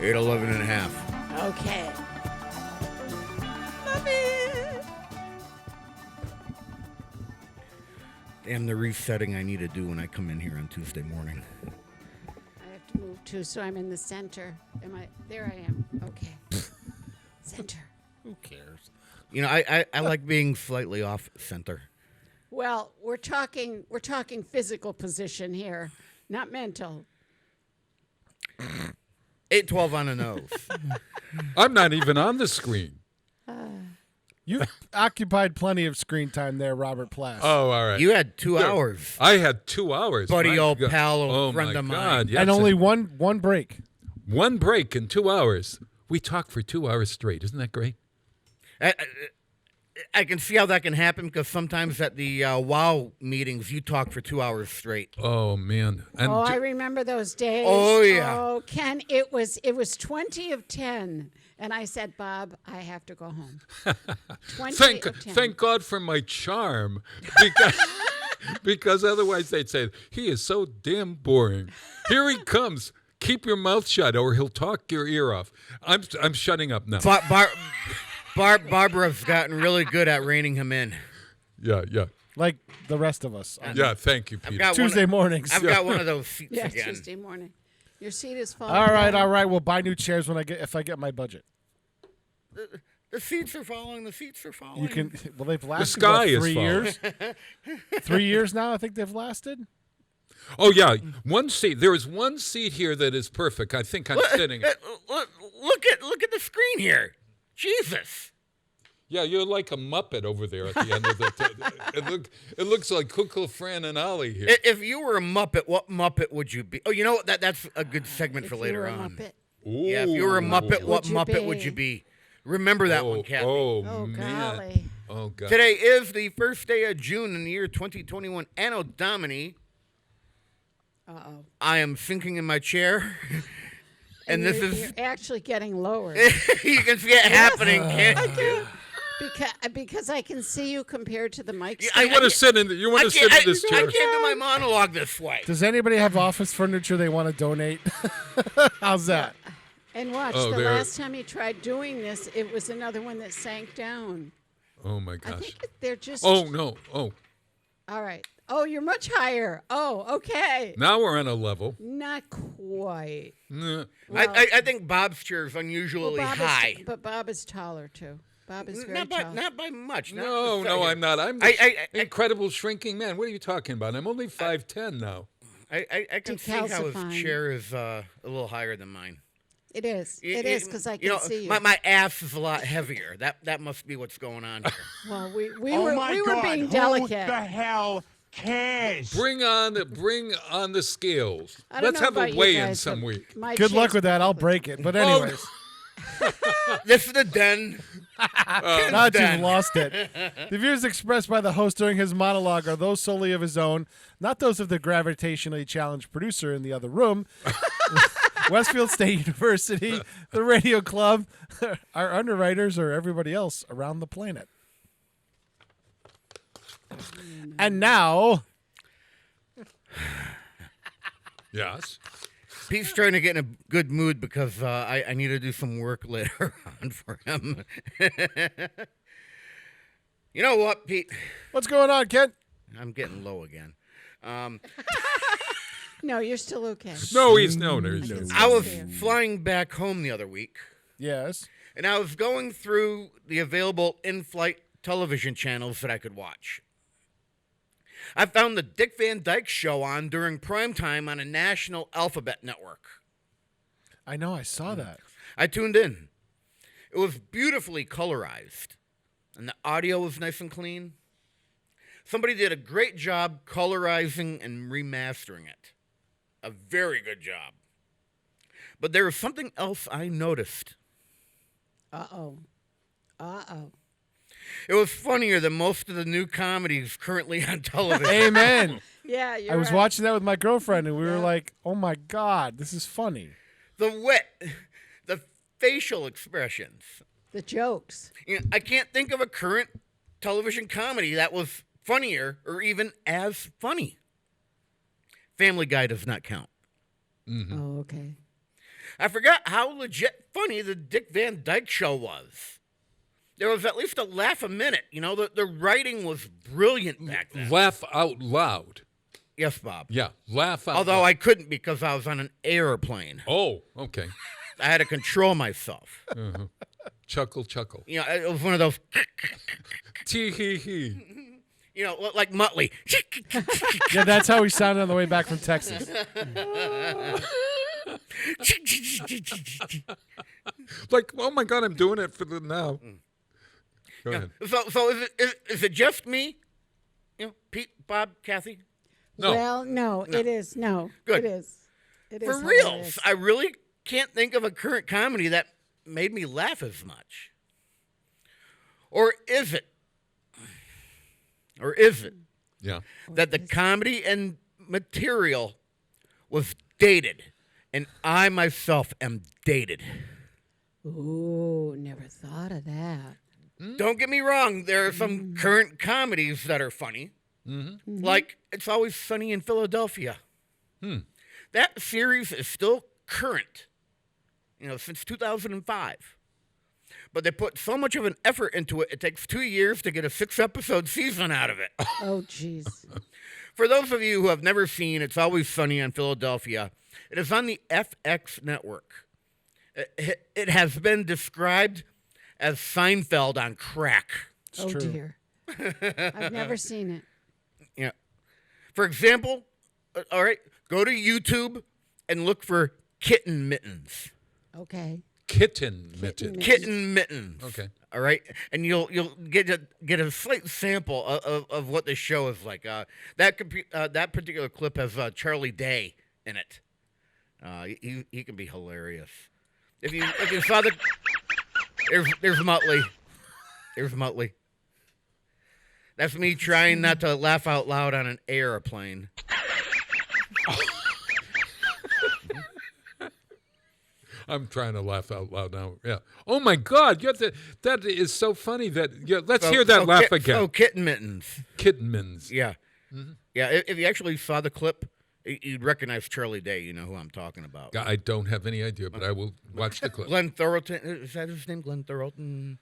811 and a half. Okay. Love it. Damn the resetting I need to do when I come in here on Tuesday morning. I have to move too, so I'm in the center. Am I? There I am. Okay. Center. Who cares? You know, I like being slightly off center. Well, we're talking physical position here, not mental. 812 on the nose. I'm not even on the screen. You occupied plenty of screen time there, Robert Plass. Oh, all right. You had 2 hours. I had 2 hours. Buddy, My old God. pal, Oh, old friend my of mine. God. Yes. and only one break. one break in 2 hours. We talked for 2 hours straight. Isn't that great? I can see how that can happen because sometimes at the WOW meetings, you talk for 2 hours straight. Oh, man. And I remember those days. Oh, yeah. Oh, Ken, it was 20 of 10. And I said, Bob, I have to go home. 20 of 10. Thank God for my charm, because otherwise they'd say, he is so damn boring. Here he comes. Keep your mouth shut or he'll talk your ear off. I'm shutting up now. Barbara's gotten really good at reining him in. Yeah. Like the rest of us. On Yeah, thank you, Peter. Tuesday mornings. I've got one of those seats Yeah, again. Tuesday morning. Your seat is falling. All right. down. We'll buy new chairs if I get my budget. The seats are falling. The seats are falling. You can. Well, they've lasted sky is 3 falling. years. 3 years now. I think they've lasted. Oh, yeah. One seat. There is one seat here that is perfect. I think I'm sitting. Look at the screen here. Jesus. Yeah, you're like a Muppet over there at the end of the. It looks like Kukla, Fran, and Ollie here. If you were a Muppet, what Muppet would you be? Oh, you know what? That's a good segment for If later you were a on. Muppet. Yeah, if you were a Muppet, what would you Muppet would be? you be? Remember that one, Kathy. Oh, man. golly. Oh, God. Today is the first day of June in the year 2021, Anno Domini. Uh-oh. I am sinking in my chair, and this you're is actually getting lower. you can see it happening. Can't you? Because I can see you compared to the mic. I You want to sit in? You want to sit in this I chair? can't do my monologue this way. Does anybody have office furniture they want to donate? How's that? And watch, Oh, the there. last time you tried doing this, it was another one that sank down. Oh my I gosh. think they're just. Oh no. Oh, All right. Oh, you're much higher. Oh, okay. now we're on a level. Not quite. Nah. Well, I think Bob's chair is unusually Bob high. but Bob is taller too. Bob is very Not by, tall. not by much. Not No, a no, second. I'm not. I'm the I- incredible shrinking man. What are you talking about? I'm only 5'10" now. I can see how his Decalcifying. chair is a little higher than mine. It is. It is because I can see you. My ass is a lot heavier. That must be what's going on here. Well, we Oh were my we God, were being who delicate. the hell cares? Bring on the scales. I don't Let's know have about a you weigh-in guys, some but week. my Good luck chair's with that. I'll probably- break it. But anyways, This is the den. now that done. you've lost it. The views expressed by the host during his monologue are those solely of his own, not those of the gravitationally challenged producer in the other room. Westfield State University, the Radio Club, our underwriters, or everybody else around the planet. And now, Yes. Pete's trying to get in a good mood because I need to do some work later on for him. You know what, Pete? what's going on, Kent? I'm getting low again. No, you're still okay. No, he's no. I was flying back home the other week, Yes. and I was going through the available in-flight television channels that I could watch. I found the Dick Van Dyke Show on during prime time on a national alphabet network. I know, I saw that. I tuned in. It was beautifully colorized, and the audio was nice and clean. Somebody did a great job colorizing and remastering it. A very good job. But there was something else I noticed. Uh-oh. Uh-oh. It was funnier than most of the new comedies currently on television. Amen. Yeah, you're I was right. watching that with my girlfriend, and we were Yeah. like, oh my God, this is funny. The wit, the facial expressions. The jokes. You know, I can't think of a current television comedy that was funnier or even as funny. Family Guy does not count. Oh, okay. I forgot how legit funny the Dick Van Dyke Show was. There was at least a laugh a minute. You know, the writing was brilliant back then. Laugh out loud. Yes, Bob. Yeah, laugh out Although loud. I couldn't because I was on an airplane. Oh, okay. I had to control myself. Chuckle, chuckle. You know, it was one of those, Tee-hee-hee. you know, like Muttley. Yeah, that's how we sounded on the way back from Texas. Like, oh my God, I'm doing it for the now. Go ahead. So is it just me? You know, Pete, Bob, Kathy? No. Well, no, it is. No, Good. it is. It is For reals, hilarious. I really can't think of a current comedy that made me laugh as much. Or is it? Or is it Yeah. that the comedy and material was dated, and I myself am dated? Ooh, never thought of that. Don't get me wrong, there are some current comedies that are funny. Like It's Always Sunny in Philadelphia. That series is still current, you know, since 2005. But they put so much of an effort into it, it takes 2 years to get a 6-episode season out of it. Oh, jeez. For those of you who have never seen It's Always Sunny in Philadelphia, it is on the FX network. It has been described as Seinfeld on crack. Oh, true. dear. I've never seen it. Yeah. For example, all right, go to YouTube and look for Kitten Mittens. Okay. Kitten mitten. Mittens. Kitten Mittens. Okay. All right, and you'll get a slight sample of what the show is like. That particular clip has Charlie Day in it. He can be hilarious. If you saw the there's Muttley. There's Muttley. That's me trying not to laugh out loud on an airplane. I'm trying to laugh out loud now. Yeah. Oh my God. That is so funny. Let's hear that laugh again. Oh, Kitten Mittens. Kittenmans. Yeah. Yeah, if you actually saw the clip, you'd recognize Charlie Day. You know who I'm talking about. I don't have any idea, but I will watch the clip. Glenn Thoroton. Is that his name? Glenn Thoroton?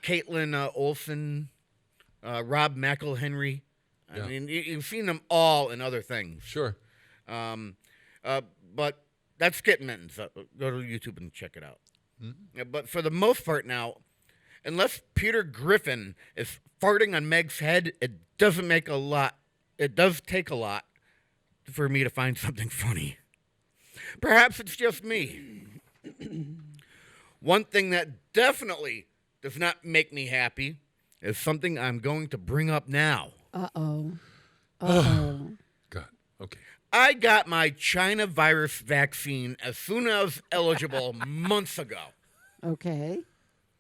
Caitlin Olsen. Rob McElhenry. Yeah. I mean, you've seen them all in other things. Sure. But that's Kitten Mittens. Go to YouTube and check it out. Yeah, but for the most part now, unless Peter Griffin is farting on Meg's head, it doesn't make a lot. It does take a lot for me to find something funny. Perhaps it's just me. One thing that definitely does not make me happy is something I'm going to bring up now. Uh-oh. Uh-oh. God. Okay. I got my China virus vaccine as soon as I was eligible months ago. Okay.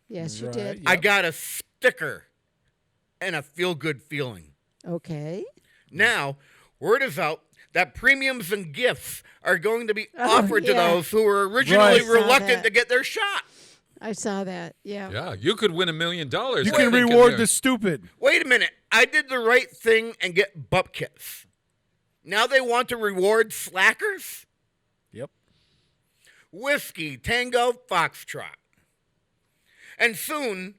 Yes, you Right. did. Yep. I got a sticker and a feel-good feeling. Okay. Now, word is out that premiums and gifts are going to be offered to yeah. those who were originally Right. reluctant Saw that. to get their shot. I saw that. Yeah. Yeah. You could win $1 million. You I can think, in reward there. the stupid. Wait a minute. I did the right thing and get butt kits. Now they want to reward slackers? Yep. Whiskey, Tango, Foxtrot. And soon,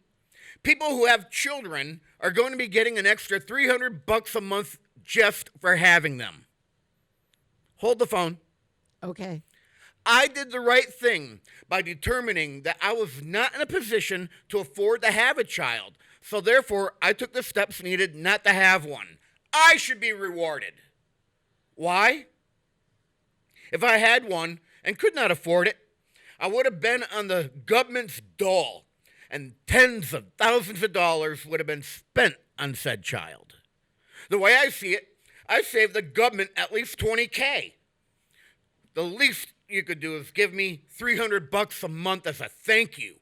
people who have children are going to be getting an extra $300 a month just for having them. Hold the phone. Okay. I did the right thing by determining that I was not in a position to afford to have a child. So therefore, I took the steps needed not to have one. I should be rewarded. Why? If I had one and could not afford it, I would have been on the government's dole, and tens of thousands of dollars would have been spent on said child. The way I see it, I saved the government at least $20K. The least you could do is give me $300 a month as a thank you.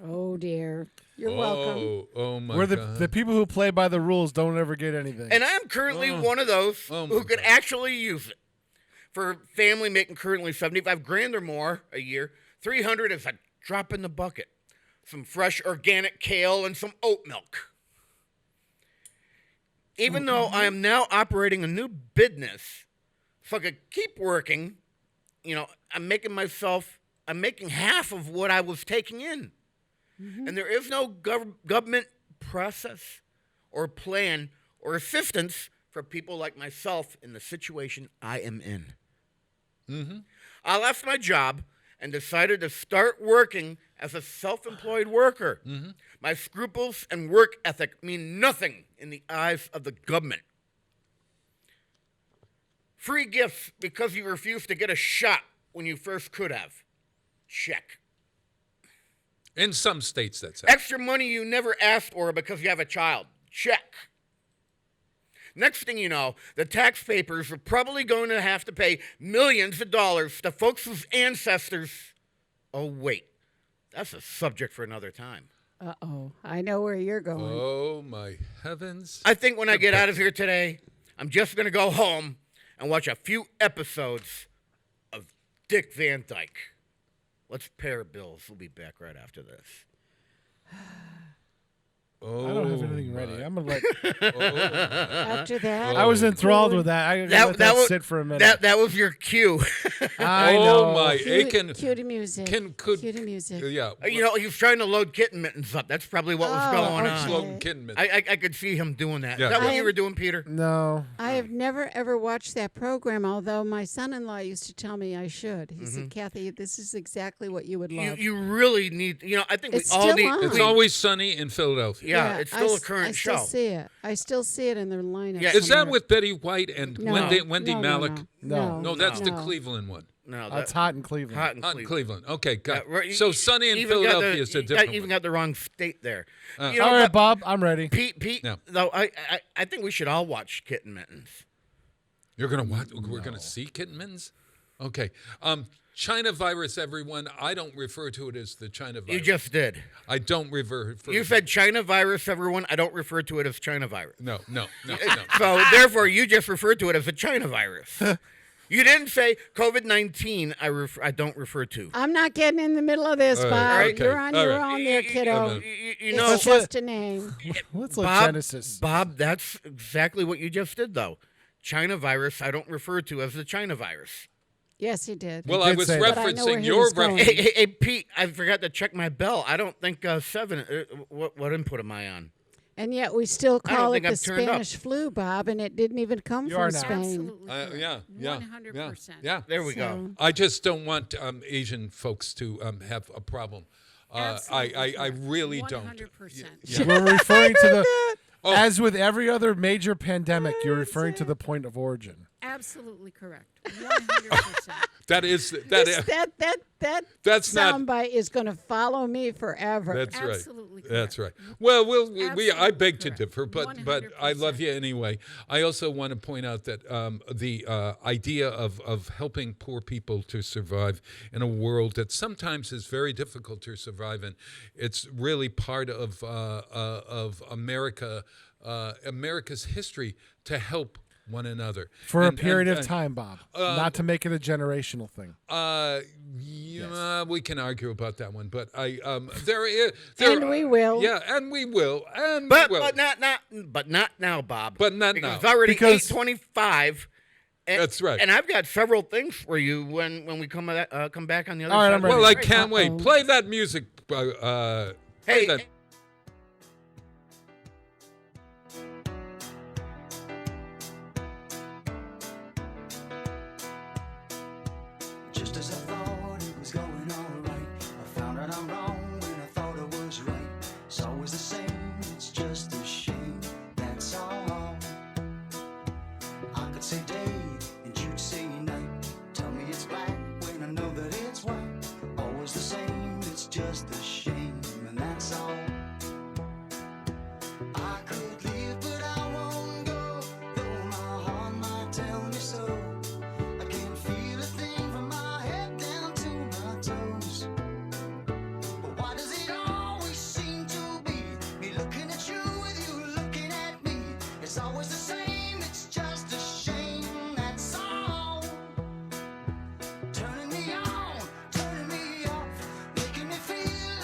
Oh, dear. You're welcome. Oh my Where God. the people who play by the rules don't ever get anything. And I'm currently one of those Oh who my could God. actually use it. For a family making currently $75,000 or more a year, $300 is a drop in the bucket. Some fresh organic kale and some oat milk. Even though I am now operating a new business, so I could keep working I'm making half of what I was taking in. And there is no government process or plan or assistance for people like myself in the situation I am in. I left my job and decided to start working as a self-employed worker. My scruples and work ethic mean nothing in the eyes of the government. Free gifts because you refused to get a shot when you first could have. Check. In some states, that's it. Extra money you never asked for because you have a child. Check. Next thing you know, the taxpayers are probably going to have to pay millions of dollars to folks whose ancestors. Oh, wait. That's a subject for another time. Uh-oh. I know where you're going. Oh, my heavens. I think when I get out of here today, I'm just going to go home and watch a few episodes of Dick Van Dyke. Let's pay our bills. We'll be back right after this. I don't have anything ready. I'm gonna let. After that, I was enthralled with that. I gotta let that sit for a minute. That was your cue. I know. Oh, my. cue to music. Cue to music. Yeah. He was trying to load kitten mittens up. That's probably what was going okay. on. Slogan Kidman. I could see him doing that. Yeah. Is that what I you am- were doing, Peter? No. I have never ever watched that program, although my son-in-law used to tell me I should. He said, "Kathy, this is exactly what you would love." You really need. I think It's we all still need. on. It's always sunny in Philadelphia. Yeah, it's still a current I still show. see it. I still see it in their lineup. Yeah, Is that somewhere. with Betty White and No. Wendy No, Malick? No. No, that's the No. Cleveland one. No, It's hot in Cleveland. hot in Not in Cleveland. Cleveland. Okay, got Yeah, right, So sunny in even got Philadelphia is a different even one. got the wrong state there. All right, Bob, I'm ready. Pete. No. Though I think we should all watch Kitten Mittens. You're going to what? We're going to see Kitten Mittens? Okay. China virus, everyone. I don't refer to it as the China virus. You just did. I don't refer You said China virus, everyone. I don't refer to it as China virus. No. So therefore, you just referred to it as a China virus. You didn't say COVID-19. I don't refer to. I'm not getting in the middle of this, Bob. right, okay. You're on All your right. own there, kiddo. You It's know, just a name. Let's let Bob, Genesis. Bob, that's exactly what you just did, though. China virus, I don't refer to as the China virus. Yes, he did. Well, did I was say that. But I know where referencing he your was going. reference. Hey, Pete, I forgot to check my bell. I don't think 7. What input am I on? And yet we still I don't call it think the I've turned up. Spanish flu, Bob, and it didn't even come You from are now. Spain. Yeah. 100%. Yeah. There we go. So- I just don't want Asian folks to have a problem. I really don't. 100%. We're referring to the. Oh. As with every other major pandemic, you're referring to the point of origin. Absolutely correct. 100%. That is that That's not- soundbite is going to follow me forever. That's right. Absolutely correct. That's right. Well, we I Absolutely beg to correct. differ, but I love you anyway. I also want to point out that the idea of helping poor people to survive in a world that sometimes is very difficult to survive in, it's really part of America, America's history to help one another For a And- period and- of time, Bob. Not to make it a generational thing. We can argue about that one, but there And we will. Yeah, and we will, and But we will. but not now, Bob. But not because now. It's already Because- 8:25. That's right. And I've got several things for you when we come back on the other All right, side. I'm ready. Well, I Right. can't wait. Play that music. Play Hey, that. Just as I thought it was going all right, I found out I'm wrong when I thought I was right. It's always the same, it's just a shame, that's all. I could say day and you'd say night. Tell me it's black when I know that it's white. Always the same, it's just a shame, and that's all. I could leave, but I won't go, though my heart might tell me so. I can't feel a thing from my head down to my toes. But why does it always seem to be me looking at you with you looking at me? It's always the same, it's just a shame, that's all. Turning me on, turning me off, making me feel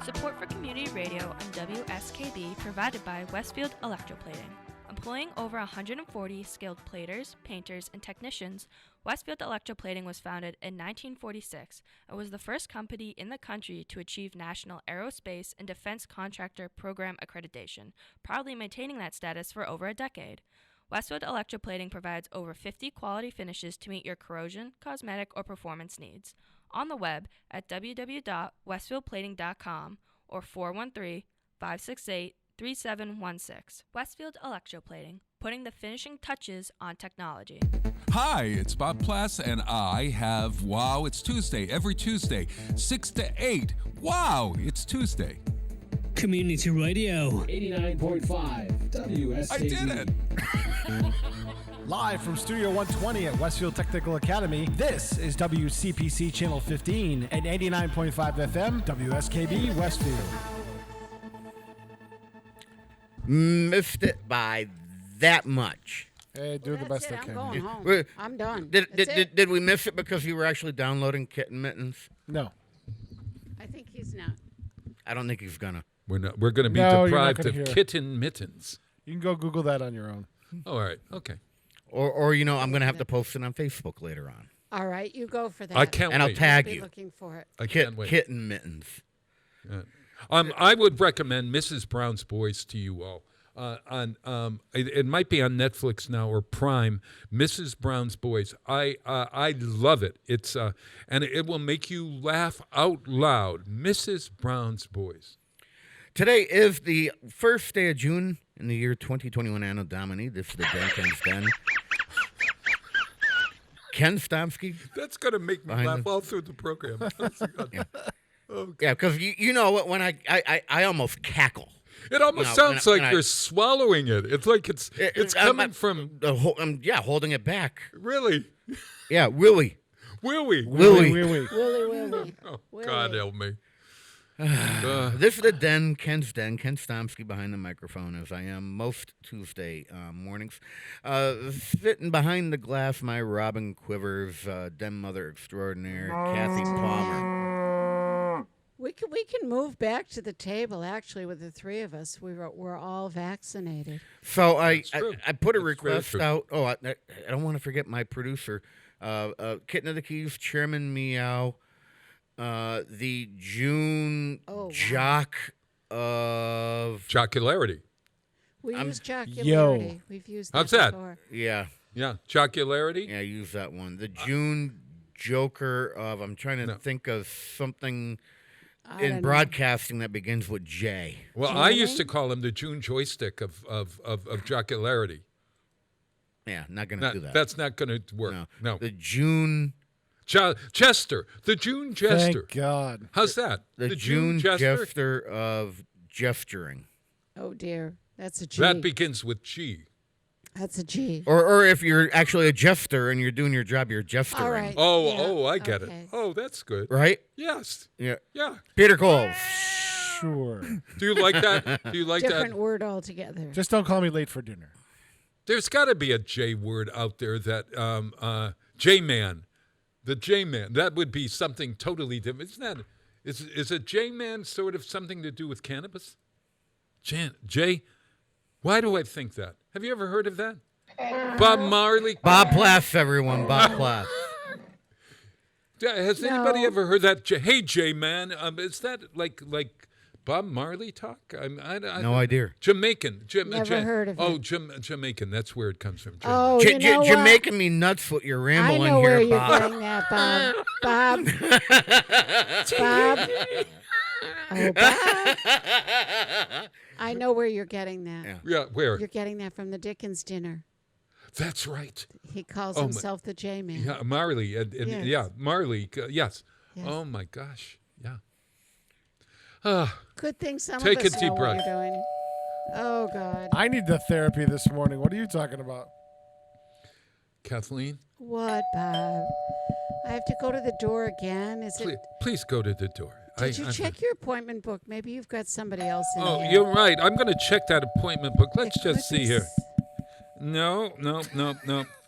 Support for community radio on WSKB provided by Westfield Electroplating. Employing over 140 skilled platers, painters, and technicians, Westfield Electroplating was founded in 1946 and was the first company in the country to achieve National Aerospace and Defense Contractor Program accreditation, proudly maintaining that status for over a decade. Westfield Electroplating provides over 50 quality finishes to meet your corrosion, cosmetic, or performance needs. On the web at www.westfieldplating.com or 413-568-3716. Westfield Electroplating, putting the finishing touches on technology. Hi, it's Bob Plass, and I have Wow, It's Tuesday, every Tuesday, 6 to 8. Wow, it's Tuesday. Community Radio. 89.5 WSKB. I did it! Live from Studio 120 at Westfield Technical Academy, this is WCPC Channel 15 and 89.5 FM, WSKB Westfield. Missed it by that much. Hey, do the best I I'm can. going home. Wait, I'm done. Did we miss it because you were actually downloading Kitten Mittens? No. I think he's not. I don't think he's gonna. We're going to be No, you're not deprived gonna of hear it. kitten mittens. You can go Google that on your own. All right. Okay. Or I'm gonna have to post it on Facebook later on. All right, you go for that. I can't And I'll wait. tag Be you. looking for it. I can't wait. Kitten Mittens. I would recommend Mrs. Brown's Boys to you all. It might be on Netflix now or Prime. Mrs. Brown's Boys. I love it. It's and it will make you laugh out loud. Mrs. Brown's Boys. Today is the first day of June in the year 2021 Anno Domini. This is the Den Ken's Den. Ken Stomsky. That's gonna make me Behind laugh the- all through the program. Yeah, because you know what? When I almost cackle. It almost No, sounds when like I- you're swallowing it. It's like it's coming I'm from holding it back. really. Yeah, Willie. Willie. Willie. Willy, Willy. Oh, Willie. God help me. This is the Den, Ken's Den. Ken Stomsky behind the microphone, as I am most Tuesday mornings. Sitting behind the glass, my Robin Quivers, Den Mother Extraordinaire, Kathy Palmer. We can move back to the table. Actually, with the three of us, we're all vaccinated. So I That's true. put a That's very request true. out. Oh, I don't want to forget my producer, Kitten of the Keys, Chairman Meow, the June Oh, wow. Jock of Jocularity. We I'm- use Yo. jocularity. We've used that How's that? before. yeah. Yeah, jocularity. Yeah, I use that one. The June Joker of, I'm trying to No. think of something I in don't know. broadcasting that begins with J. Well, I Jiminy? used to call him the June joystick of jocularity. Yeah, not going to do that. That's not going to work. No. The June, Jester. The June Jester. Thank God. How's that? the June Jester of gesturing. Oh dear, that's a G. That begins with G. That's a G. Or if you're actually a jester and you're doing your job, you're gesturing. All right. Oh, Yeah, I get okay. it. Oh, that's good. Right? Yes. Yeah. Yeah. Peter Coles. Sure. Do you like that? Do you like Different that? word altogether. Just don't call me late for dinner. There's got to be a J word out there that J-man. The J-man. That would be something totally different. Isn't that? Is a J-man sort of something to do with cannabis? J. Why do I think that? Have you ever heard of that? Bob Marley. Bob Plass, everyone. Bob Plass. Has anybody ever heard that? Hey, J-man. Is that like Bob Marley talk? No idea. Jamaican. Never heard of Oh, it. Jamaican. That's where it comes from. Oh, you know You're what? making me nuts with your I rambling know where here, you're Bob. getting that, Bob. Bob. Bob. Oh, Bob. I know where you're getting that. Yeah. Yeah, where? You're getting that from the Dickens dinner. That's right. He calls Oh, my- himself the J-Man. Yeah, Marley. And Yes. Yeah, Marley. Yes. Yes. Oh, my gosh. Yeah. Good thing some Take of a us deep know breath. what you're doing. Oh, God. I need the therapy this morning. What are you talking about? Kathleen, What, Bob? I have to go to the door again. Is it? please go to the door. Did you check your appointment book? Maybe you've got somebody else in Oh, there. you're right. I'm going to check that appointment book. Let's It just could be see here. s- No.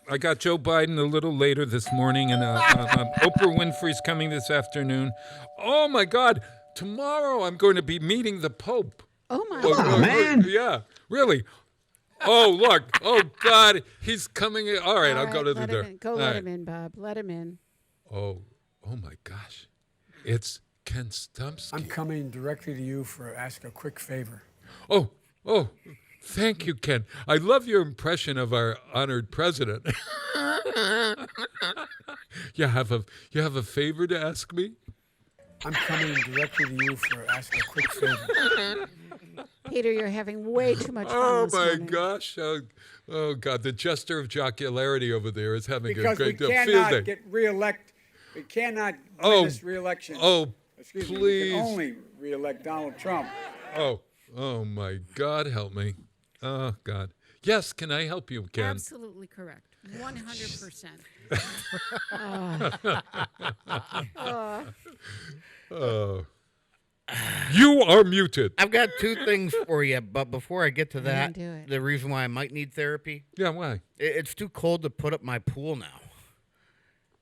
I got Joe Biden a little later this morning, and Oprah Winfrey's coming this afternoon. Oh, my God. tomorrow I'm going to be meeting the Pope. Oh my Oh, God. man. Yeah, really. Oh, look. Oh, God. He's coming in. All right, All I'll go right, to the let door. him in. Go All let right. him in, Bob. Let him in. Oh my gosh. It's Ken Stumpsky. I'm coming directly to you for ask a quick favor. Oh, thank you, Ken. I love your impression of our honored president. You have a favor to ask me? I'm coming directly to you for ask a quick favor. Peter, you're having way too much fun Oh this my morning. gosh. Oh God, the jester of jocularity over there is having Because a we great field cannot day. get reelect. We cannot Oh, win this reelection. Oh, Excuse me. We please. can only reelect Donald Trump. Oh my God, help me. Oh God. Yes, can I help you, Ken? Absolutely correct. 100%. Oh. You are muted. I've got two things for you, but before I get to that, do it. the reason why I might need therapy, Yeah, why? it's too cold to put up my pool now.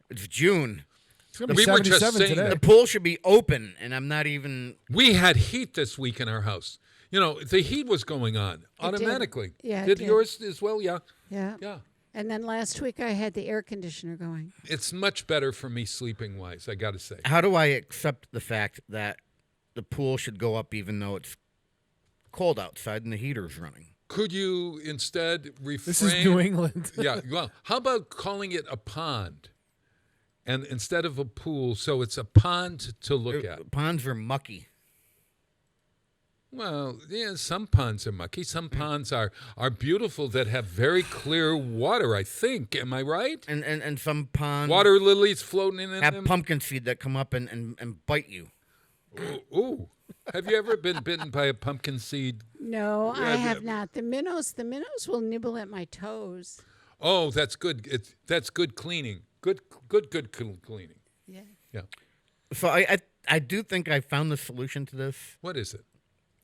It's June. It's gonna be We were just 77 saying today. The pool should be open, and I'm not even. We had heat this week in our house. You know, the heat was going on automatically. Yeah, it Did did. yours as well? Yeah. Yeah. Yeah. And then last week I had the air conditioner going. It's much better for me sleeping wise, I got to say. How do I accept the fact that the pool should go up even though it's cold outside and the heater's running? Could you instead refrain? This is New England. Yeah. Well, how about calling it a pond? And instead of a pool, so it's a pond to look at. Ponds are mucky. Well, yeah, some ponds are mucky. Some ponds are beautiful that have very clear water, I think. Am I right? And some ponds Water lilies floating in have them. pumpkin seed that come up and bite you. Ooh. Have you ever been bitten by a pumpkin seed? No, I have not. The minnows will nibble at my toes. Oh, that's good. That's good cleaning. Good cleaning. Yeah. Yeah. So I do think I found the solution to this, What is it?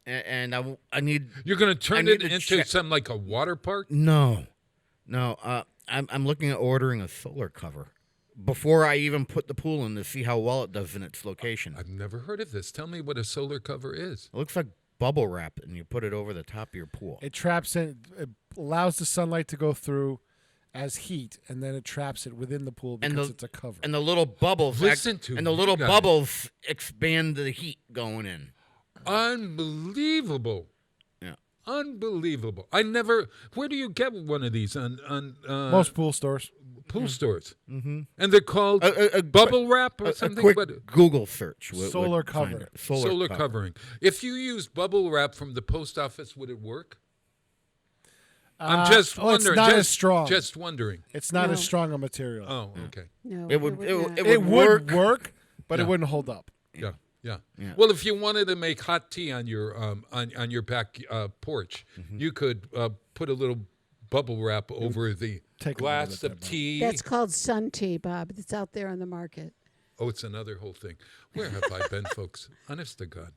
and I need. You're going to I turn need it to into check- some like a water park? No. I'm looking at ordering a solar cover before I even put the pool in to see how well it does in its location. I've never heard of this. Tell me what a solar cover is. It looks like bubble wrap, and you put it over the top of your pool. It traps it allows the sunlight to go through as heat, and then it traps it within the pool And because the- it's a cover. And the little bubbles, Listen to and the you little guys. bubbles expand the heat going in. Unbelievable. Yeah. Unbelievable. Where do you get one of these? On Most pool stores. pool stores. Mm-hmm. And they're called A bubble wrap or A something? quick What- Google search. Solar find cover. it. Solar cover. covering. If you use bubble wrap from the post office, would it work? I'm just it's wondering. not just, as strong. Just wondering. It's not No. as strong a material. Oh, okay. No, It would. not. It would work, but Yeah. it wouldn't hold up. Yeah, yeah. Yeah. Well, if you wanted to make hot tea on your on your back porch, you could put a little bubble wrap over the Take a glass little bit of there, tea. That's called sun tea, Bob. It's out there on the market. Oh, it's another whole thing. Where have I been, folks? Honest to God.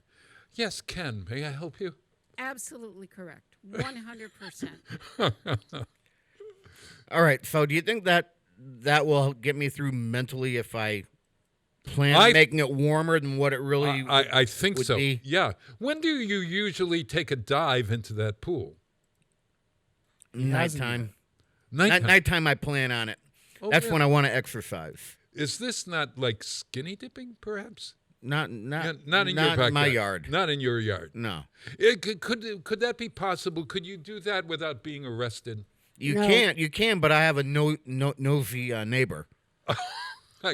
Yes, Ken, may I help you? Absolutely correct. 100%. All right. So, do you think that will get me through mentally if I plan I- making it warmer than what it really? I think would so. be- Yeah. When do you usually take a dive into that pool? nighttime. Nighttime. Nighttime. I plan on it. Oh, That's really? when I want to exercise. Is this not like skinny dipping, perhaps? Not Not in your not backyard. my yard. Not in your yard. No. Could that be possible? Could you do that without being arrested? You No. can't. You can, but I have a nosy neighbor.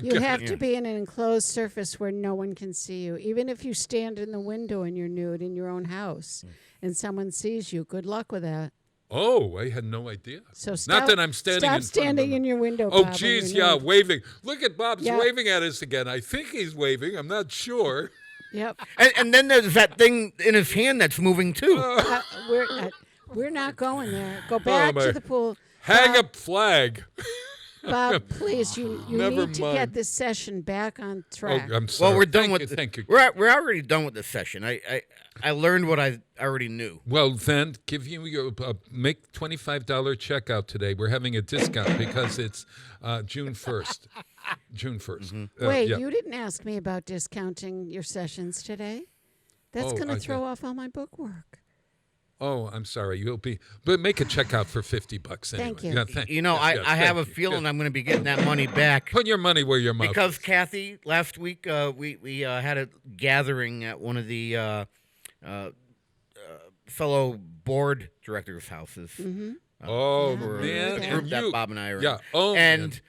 You have to be in an enclosed surface where no one can see you. Even if you stand in the window and you're nude in your own house and someone sees you, good luck with that. Oh, I had no idea. So Not stop, that I'm standing stop in front standing of in your window, Oh, Bob, when geez, you're yeah, nude. waving. Look at Bob's Yeah. waving at us again. I think he's waving. I'm not sure. Yep. And then there's that thing in his hand that's moving too. We're not going there. Go back my- to the pool. Hang Bob, a flag. Bob, please, you Never need to mind. get this session back on Oh, track. I'm sorry. Well, we're done Thank with. you, thank you. We're already done with this session. I learned what I already knew. Well, then, give you your make $25 checkout today. We're having a discount because it's June 1st. June 1st. Wait, yeah. you didn't ask me about discounting your sessions today. That's Oh, going to I throw did. off all my book work. Oh, I'm sorry. But make a check out for $50 anyway. Thank you. Yeah, I have a thank you. feeling I'm going to be getting that money back. Put your money where your mouth Because is. Kathy, last week we had a gathering at one of the fellow board directors' houses. Mm-hmm. Oh, For man. a And group that you. Bob and I are in. Yeah. Oh, and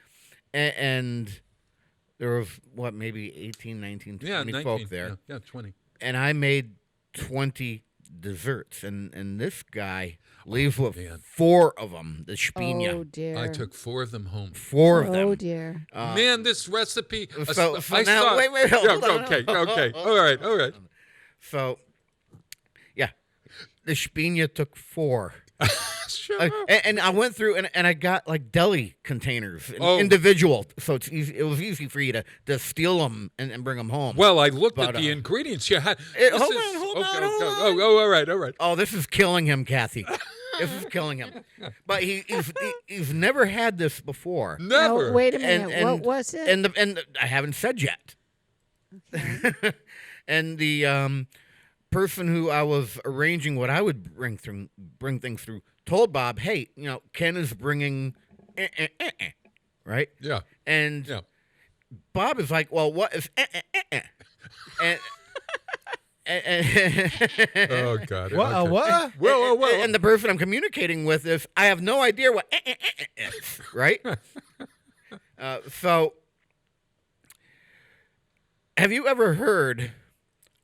there was maybe 18, 19, 20 yeah, 19. folk there, Yeah, 20. and I made 20 desserts, and this guy leaves with man. 4 of them. The spina. Oh, dear. I took 4 of them home. 4 of them. Oh, dear. Man, this recipe. So I now, saw. wait, Yeah, hold on. okay. All right. So, yeah, the spina took 4. Sure. And I went through and I got like deli containers, Oh. individual, so it's easy. It was easy for you to steal them and bring them home. Well, I looked But, at the ingredients you had. hold on. Oh, all right. Oh, this is killing him, Kathy. This is killing him. But he's never had this before. Never. Now, wait a minute. And what was it? And I haven't said yet. Okay. And the person who I was arranging what I would bring things through told Bob, hey, Ken is bringing, right? Yeah. And Yeah. Bob is like, well, what is and Oh God. What? Okay. What? Whoa. and the person I'm communicating with is, I have no idea what is, right? So, have you ever heard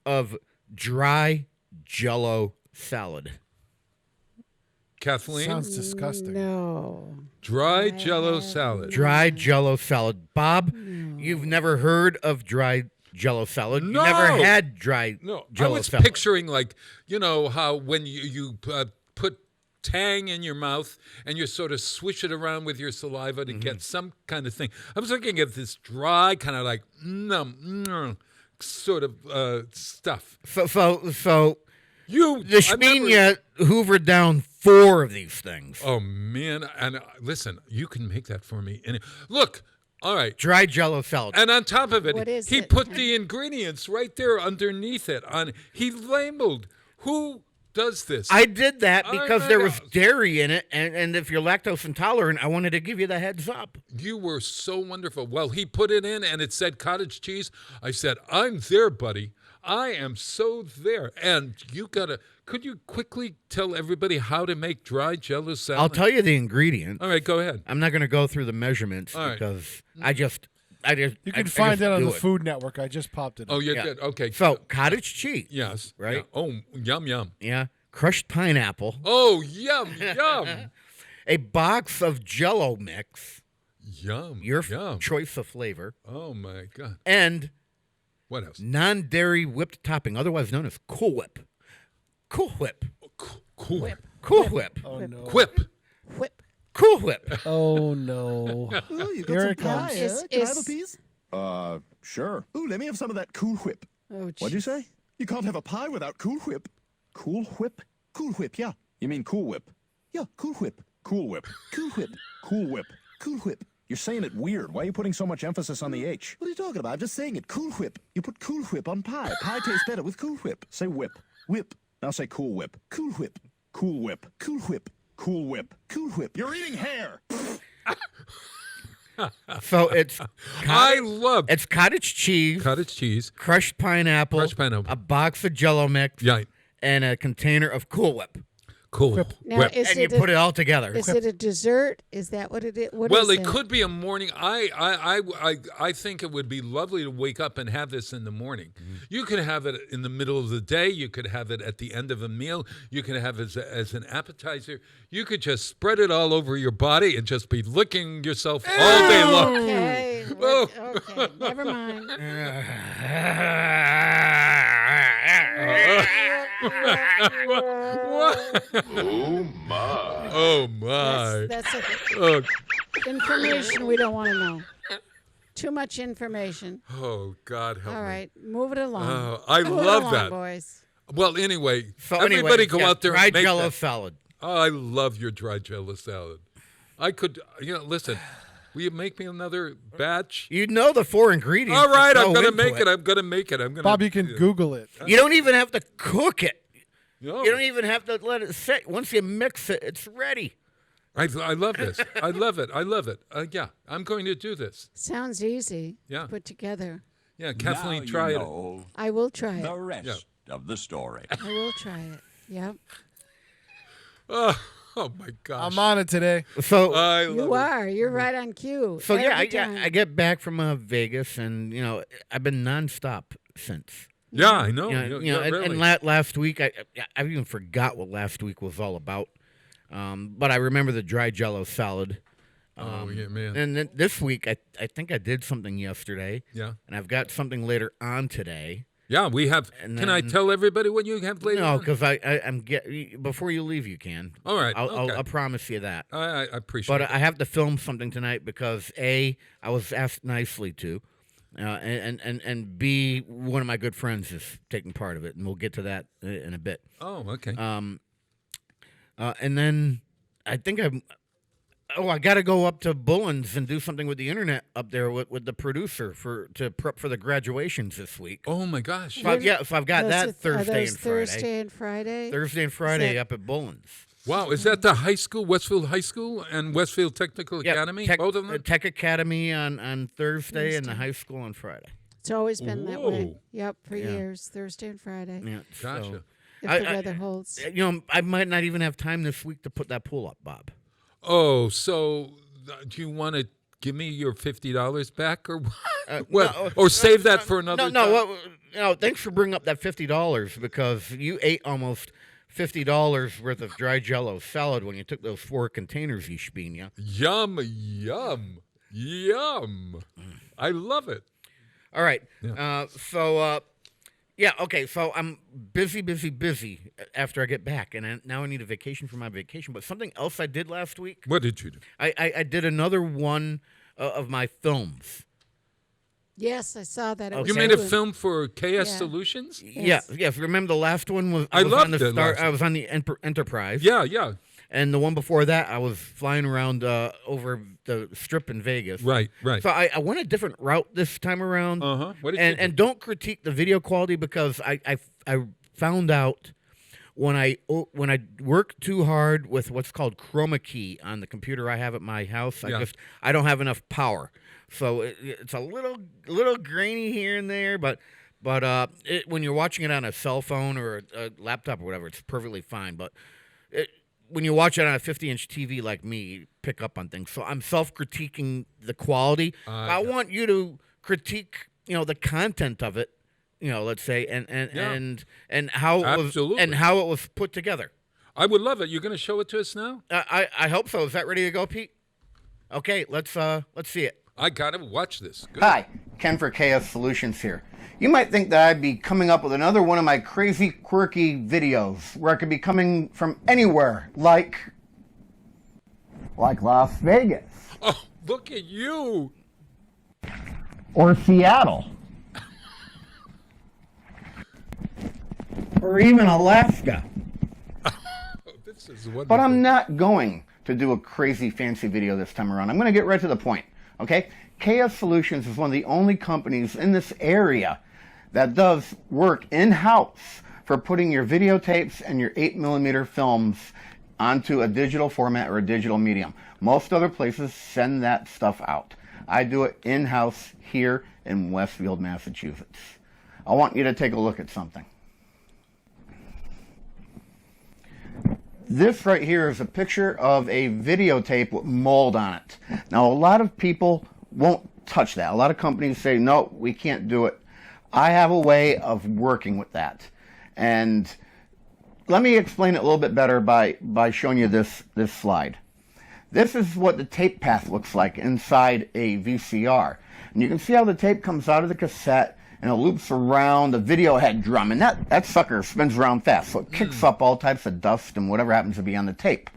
of dry Jello salad? Kathleen. Sounds disgusting. No. Dry Jello salad. Dry Jello salad. Bob, you've never heard of dry Jello salad? No. You never had dry No, Jello I was salad. picturing how when you put tang in your mouth and you sort of swish it around with your saliva to get some kind of thing. I was looking at this dry kind of like sort of stuff. So You the Spina hoovered down 4 of these things. Oh man! And listen, you can make that for me. And look, all right. Dry Jello salad. And on top of it, What is he it? put the ingredients right there underneath it. He labeled. Who does this? I did that because there was know. dairy in it, and if you're lactose intolerant, I wanted to give you the heads up. You were so wonderful. Well, he put it in, and it said cottage cheese. I said, I'm there, buddy. I am so there. And could you quickly tell everybody how to make dry Jello salad? I'll tell you the ingredients. All right, go ahead. I'm not going to go through the measurements All right. because I just You can I find just it on do the Food Network. I just popped it. Oh, up. you Yeah. did? Okay. So cottage cheese. Yes. Right? Yeah. Oh, yum, yum. Yeah. Crushed pineapple. Oh, yum, yum. A box of Jello mix. Yum. Your yum. choice of flavor. Oh, my God. And What else? non-dairy whipped topping, otherwise known as Cool Whip. Cool Whip. Cool Whip. Cool Whip. Oh no. Whip. Whip. Cool Whip. Oh no. Ooh, you Here it comes. Can I have a piece? Sure. Ooh, let me have some of that Cool Whip. Oh, What'd you say? You can't have a pie without Cool Whip. Cool Whip? Cool Whip, yeah. You mean Cool Whip? Yeah, Cool Whip. Cool Whip. Cool Whip. Cool Whip. Cool Whip. You're saying it weird. Why are you putting so much emphasis on the H? What are you talking about? I'm just saying it. Cool Whip. You put Cool Whip on pie. Pie tastes better with Cool Whip. Say whip. Whip. Now say Cool Whip. Cool Whip. Cool Whip. Cool Whip. Cool Whip. Cool Whip. You're eating hair. So it's I love it's cottage cheese, cottage cheese, crushed pineapple, a box of Jello mix, and a container of Cool Whip. Cool Whip. Now, is and you it put it all together. Is it a dessert? Is that what it is? What Well, is it could be a morning. I think it would be lovely to wake up and have this in the morning. You could have it in the middle of the day. You could have it at the end of a meal. You can have it as an appetizer. You could just spread it all over your body and just be licking yourself all day long. Okay. Oh. Okay. Never mind. Oh my! Oh my! That's Oh. information we don't want to know. Too much information. Oh, God help All me. right, move it along. Oh, I Move it love along, that. boys. Well, anyway, So everybody anyway, go yeah, out there dry and make Jello that. salad. Oh, I love your dry Jello salad. I could, listen. Will you make me another batch? You know the 4 ingredients. All right, that I'm go gonna into make it. I'm gonna make it. I'm gonna. Bob, you can Google it. You don't even have to cook it. No. You don't even have to let it sit. Once you mix it, it's ready. I love this. I love it. I love it. Yeah, I'm going to do this. Sounds easy Yeah. to put together. Yeah, Kathleen, Now try you it. know I will try the it. rest of the story. I will try it. Yep. Oh my gosh. I'm on it today. So I love You it. are. You're right on cue. So yeah, Every time. I get back from Vegas, and I've been nonstop since. Yeah, I know. And really. last week I even forgot what last week was all about. But I remember the dry Jello salad. Oh, yeah, man. And then this week I think I did something yesterday. Yeah. And I've got something later on today. Yeah, we have. And Can I then- tell everybody what you have later? No, on? because I'm before you leave, you can. All right, okay. I'll promise you that. I appreciate But it. I have to film something tonight because I was asked nicely to, and B, one of my good friends is taking part of it, and we'll get to that in a bit. Oh, okay. And then I think I got to go up to Bullen's and do something with the internet up there with the producer to prep for the graduations this week. Oh my gosh. So I've got that Thursday and Friday. Thursday and Friday. Thursday and Friday up at Bullen's. Wow, is that the high school, Westfield High School and Westfield Technical Academy? Tech, Both of them? Tech Academy on Thursday and the high school on Friday. It's always been that way. Whoa. Yep, for Yeah. years. Thursday and Friday. Yeah, Gotcha. so- If the weather holds. I might not even have time this week to put that pool up, Bob. Oh, so do you want to give me your $50 back or what? No, or save that for another No, time? thanks for bringing up that $50 because you ate almost $50 worth of dry Jello salad when you took those 4 containers, you spina. Yum, yum, yum. I love it. All right. Yeah. Okay. So I'm busy after I get back, and now I need a vacation for my vacation. But something else I did last week. What did you do? I did another one of my films. Yes, I saw that. It was You made a good. film for KS Yeah. Solutions? Yes. Yes. Remember the last one was I was loved on the it last I was on the Enterprise. Yeah. And the one before that, I was flying around over the Strip in Vegas. Right. So I went a different route this time around. Uh-huh. What did you do? And don't critique the video quality because I found out when I work too hard with what's called chroma key on the computer I have at my house, I don't have enough power. So it's a little grainy here and there, but when you're watching it on a cell phone or a laptop or whatever, it's perfectly fine. But when you watch it on a 50-inch TV like me, you pick up on things. So I'm self-critiquing the quality. I want you to critique, the content of it, let's say, and how Absolutely. it was put together. I would love it. You're going to show it to us now? I hope so. Is that ready to go, Pete? Okay, let's see it. I got to watch this. Good. Hi, Ken for KS Solutions here. You might think that I'd be coming up with another one of my crazy, quirky videos where I could be coming from anywhere, like Las Vegas Oh, look at you. or Seattle or even Alaska. This is wonderful. But I'm not going to do a crazy fancy video this time around. I'm going to get right to the point, okay? KS Solutions is one of the only companies in this area that does work in-house for putting your videotapes and your 8mm films onto a digital format or a digital medium. Most other places send that stuff out. I do it in-house here in Westfield, Massachusetts. I want you to take a look at something. This right here is a picture of a videotape with mold on it. Now, a lot of people won't touch that. A lot of companies say, no, we can't do it. I have a way of working with that. And let me explain it a little bit better by showing you this slide. This is what the tape path looks like inside a VCR. And you can see how the tape comes out of the cassette and it loops around the video head drum. And that sucker spins around fast. So it kicks up all types of dust and whatever happens to be on the tape.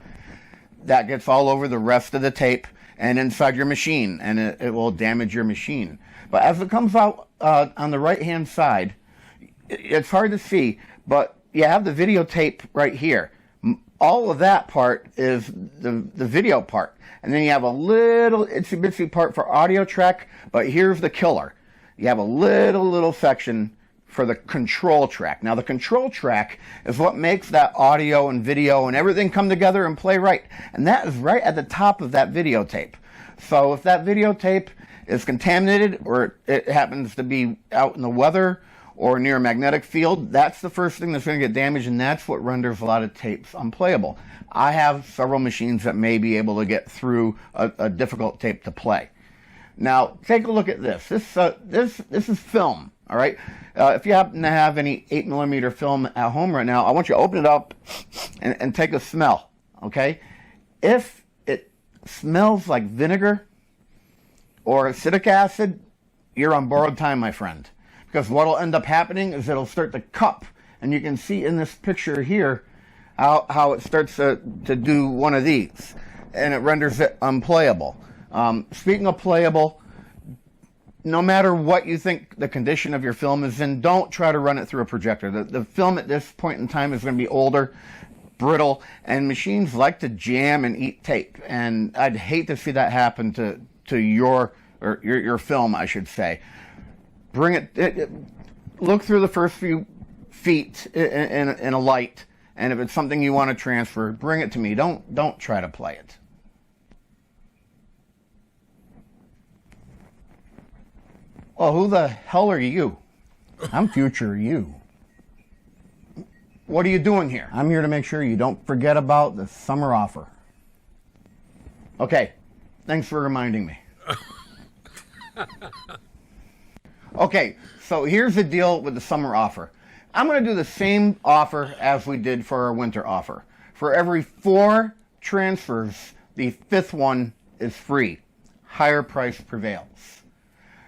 That gets all over the rest of the tape and inside your machine, and it will damage your machine. But as it comes out on the right-hand side, it's hard to see, but you have the videotape right here. all of that part is the video part. And then you have a little itsy bitsy part for audio track, but here's the killer. You have a little section for the control track. Now the control track is what makes that audio and video and everything come together and play right. And that is right at the top of that videotape. So if that videotape is contaminated or it happens to be out in the weather or near a magnetic field, that's the first thing that's going to get damaged, and that's what renders a lot of tapes unplayable. I have several machines that may be able to get through a difficult tape to play. Now, take a look at this. This is film, all right? If you happen to have any 8mm film at home right now, I want you to open it up and take a smell, okay? If it smells like vinegar or acetic acid, you're on borrowed time, my friend. Because what will end up happening is it'll start to cup. And you can see in this picture here how it starts to do one of these. And it renders it unplayable. Speaking of playable, no matter what you think the condition of your film is in, don't try to run it through a projector. The film at this point in time is going to be older, brittle, and machines like to jam and eat tape. And I'd hate to see that happen to your film, I should say. Bring it, look through the first few feet in a light, and if it's something you want to transfer, bring it to me. Don't try to play it. Well, who the hell are you? I'm future you. What are you doing here? I'm here to make sure you don't forget about the summer offer. Okay, thanks for reminding me. Okay, so here's the deal with the summer offer. I'm going to do the same offer as we did for our winter offer. For every 4 transfers, the 5th one is free. Higher price prevails.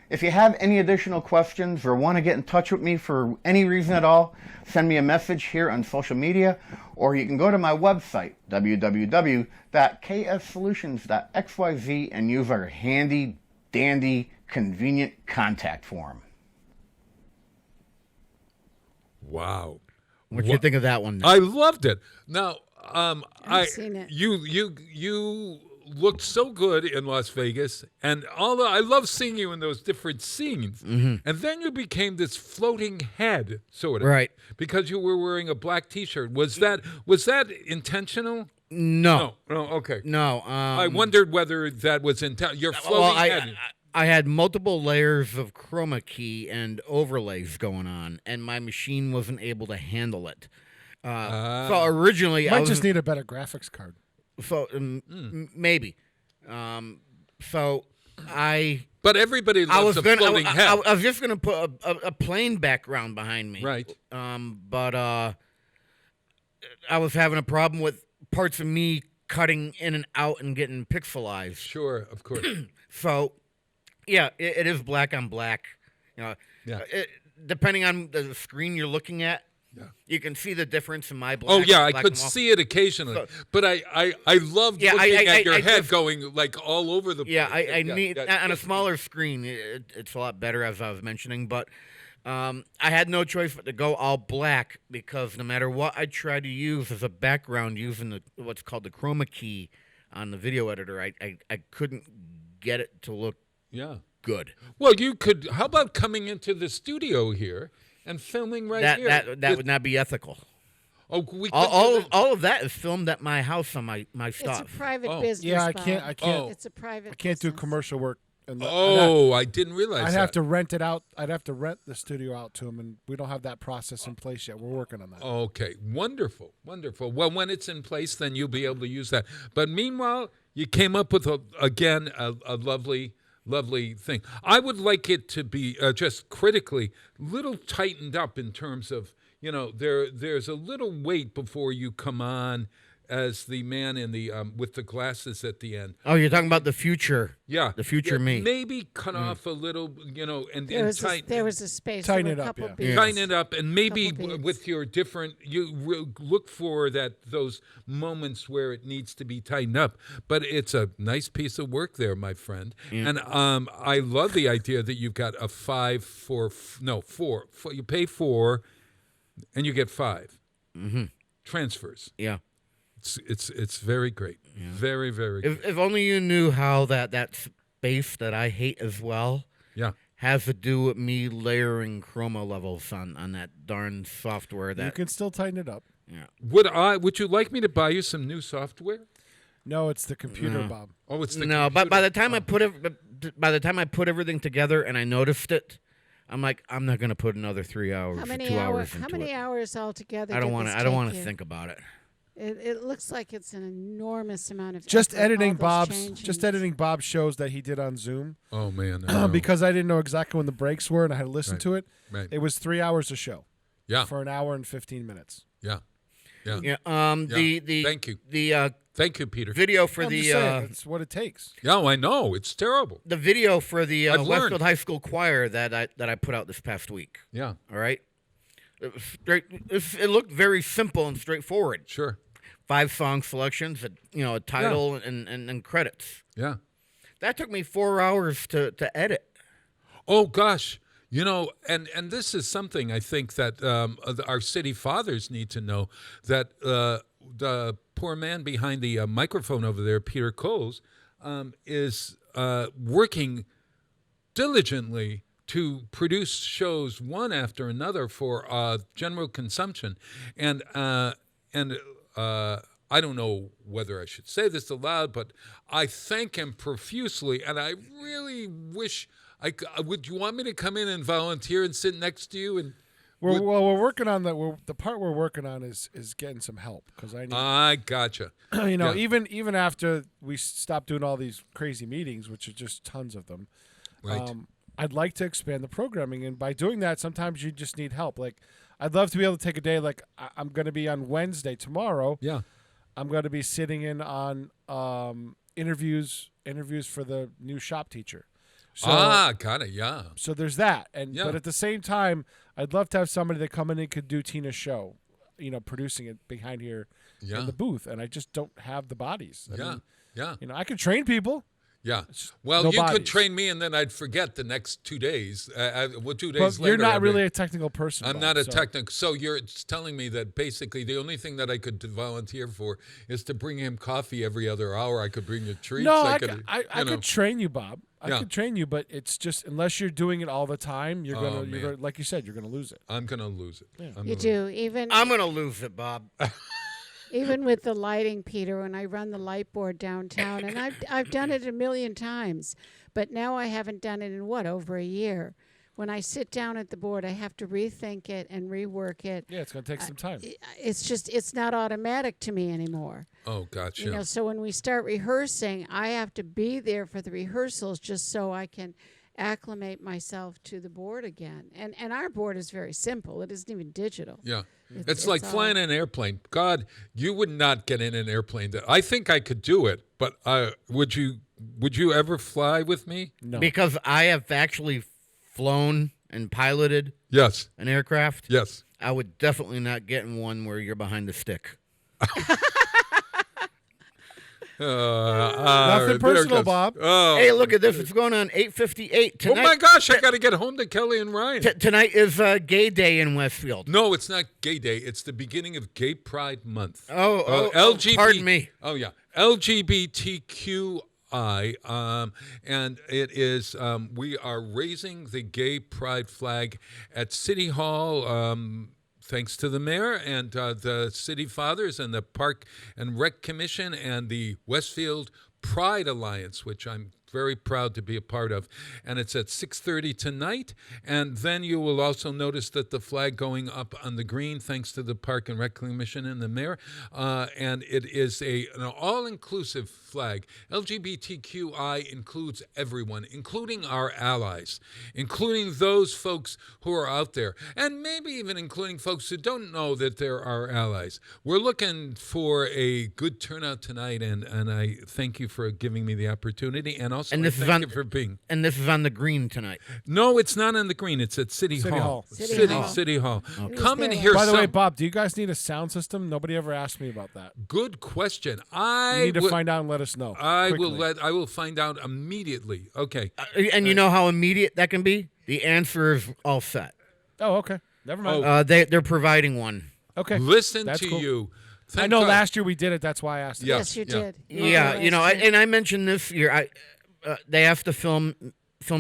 If you have any additional questions or want to get in touch with me for any reason at all, send me a message here on social media, or you can go to my website, www.kssolutions.xyz, and use our handy dandy convenient contact form. Wow. What do you think of that one? I loved it. Now, I've seen it. You looked so good in Las Vegas, and although I love seeing you in those different scenes, and then you became this floating head, sort of, right? Because you were wearing a black T-shirt. Was that intentional? No. Okay. No. I wondered whether that was intentional. You're floating head. I had multiple layers of chroma key and overlays going on, and my machine wasn't able to handle it. So originally, Might just need a better graphics card. So maybe. So I. But everybody loves a floating head. I was just gonna put a plain background behind me. Right. But I was having a problem with parts of me cutting in and out and getting pixelized. Sure, of course. So. Yeah, it is black on black. You know, depending on the screen you're looking at, you can see the difference in my black. Oh yeah, I black could see it occasionally, so, but I loved looking at your head going like all over the place. Yeah, I need on a smaller screen. It's a lot better, as I was mentioning, but I had no choice but to go all black because no matter what I tried to use as a background using what's called the chroma key on the video editor, I couldn't get it to look. Yeah. Good. Well, you could. How about coming into the studio here and filming here? That would not be ethical. Oh, all of that is filmed at my house on my stuff. It's a private business. Yeah, I Bob. can't. It's a private. I can't do business. commercial work. I didn't realize I'd that. have to rent it out. I'd have to rent the studio out to them, and we don't have that process in place yet. We're working on that. Okay, wonderful. Well, when it's in place, then you'll be able to use that. But meanwhile, you came up with a lovely thing. I would like it to be just critically little tightened up in terms of, there's a little wait before you come on as the man in the with the glasses at the end. Oh, you're talking about the future. Yeah. The future me. Maybe cut off a little, and tighten. There was a space. Tighten for it a up, couple yeah. beats. Tighten it up, and maybe Couple beats. with your different, look for those moments where it needs to be tightened up. But it's a nice piece of work there, my friend. Yeah. And I love the idea that you've got a 4. You pay 4, and you get 5 transfers. Yeah. It's very great. Very, very great. If only you knew how that space that I hate as well Yeah. has to do with me layering chroma levels on that darn software You that can still tighten it up. Would you like me to buy you some new software? No, it's the computer, No. Bob. Oh, it's the no, but by computer. the time I put everything together and I noticed it, I'm like, I'm not gonna put another 3 hours, How or many 2 hours? hours into How many it. hours altogether? I don't want want to think about it. It looks like it's an enormous amount of Just effort, all editing those Bob's changes. shows that he did on Zoom. Oh man, I know. Because I didn't know exactly when the breaks were and I had to listen Right. to it. Right. It was 3 hours a show. Yeah. For an hour and 15 minutes. Yeah. Yeah. Yeah. Yeah. The Thank you. The Thank you, Peter. video for I'm the just saying, that's what it takes. Yeah, I know. It's terrible. the video for the I've learned. Westfield High School Choir that I put out this past week. Yeah. All right. It was it looked very simple and straightforward. Sure. 5 song selections, a title and credits. Yeah. That took me 4 hours to edit. Oh gosh, and this is something I think that our city fathers need to know, that the poor man behind the microphone over there, Peter Coles, is working diligently to produce shows one after another for general consumption, and I don't know whether I should say this aloud, but I thank him profusely, and I really wish would you want me to come in and volunteer and sit next to you? And We're working on the part we're working on is getting some help because I need. I gotcha. Yeah. even after we stop doing all these crazy meetings, which are just tons of them. Right. I'd like to expand the programming, and by doing that, sometimes you just need help. Like, I'd love to be able to take a day. Like, I'm going to be on Wednesday tomorrow. Yeah. I'm going to be sitting in on interviews for the new shop teacher. So, got it. Yeah. So there's that, Yeah. but at the same time, I'd love to have somebody that come in and could do Tina's show, producing it behind here Yeah. in the booth, and I just don't have the bodies. I mean, Yeah. I could train people. Yeah. Well, no you could bodies. train me, and then I'd forget the next 2 days. 2 But days later, you're not I'd be- really a technical person. I'm Bob, not a so- technical. So you're telling me that basically the only thing that I could volunteer for is to bring him coffee every other hour. I could bring you treats. No, I I could train you, Bob. I Yeah. could train you, but it's just unless you're doing it all the time, you're Oh, gonna, man. like you said, you're gonna lose it. I'm gonna lose it. I'm You gonna- do even I'm gonna lose it, Bob. even with the lighting, Peter. When I run the light board downtown, and I've done it a million times, but now I haven't done it in over a year. When I sit down at the board, I have to rethink it and rework it. Yeah, it's gonna take some time. It's not automatic to me anymore. Oh, gotcha. So when we start rehearsing, I have to be there for the rehearsals just so I can acclimate myself to the board again. And our board is very simple. It isn't even digital. Yeah. It's- It's like it's flying an airplane. God, you would not get in an airplane. I think I could do it, but would you ever fly with me? No. Because I have actually flown and piloted Yes. an aircraft. Yes. I would definitely not get in one where you're behind the stick. Nothing there it personal, goes. Bob. Oh. Hey, look at this. It's going on 8:58 Oh tonight. my gosh, I got to get home to Kelly and Ryan. Tonight is Gay Day in Westfield. No, it's not Gay Day. It's the beginning of Gay Pride Month. Oh, LGBT. pardon me. Oh, yeah. LGBTQI. And it is, we are raising the Gay Pride flag at City Hall. Thanks to the mayor and the city fathers and the Park and Rec Commission and the Westfield Pride Alliance, which I'm very proud to be a part of. And it's at 6:30 tonight. And then you will also notice that the flag going up on the green, thanks to the Park and Rec Commission and the mayor. And it is an all-inclusive flag. LGBTQI includes everyone, including our allies, including those folks who are out there, and maybe even including folks who don't know that they're our allies. We're looking for a good turnout tonight, and I thank you for giving me the opportunity, and also And this is thank on you for being. And this is on the green tonight. No, it's not on the green. It's at City Hall. City Hall. City Hall. Okay. Come and By hear By the way, some. Bob, do you guys need a sound system? Nobody ever asked me about that. Good question. You need to find out and let us know. I quickly. will find out immediately. Okay. And you know how immediate that can be? The answer is all set. Oh, okay. Never mind. They're providing one. Okay. Listen That's to cool. you. I know last year we did it. That's why I asked. Yeah. Yes, you did. Yeah, you know, and I mentioned this year. They asked to film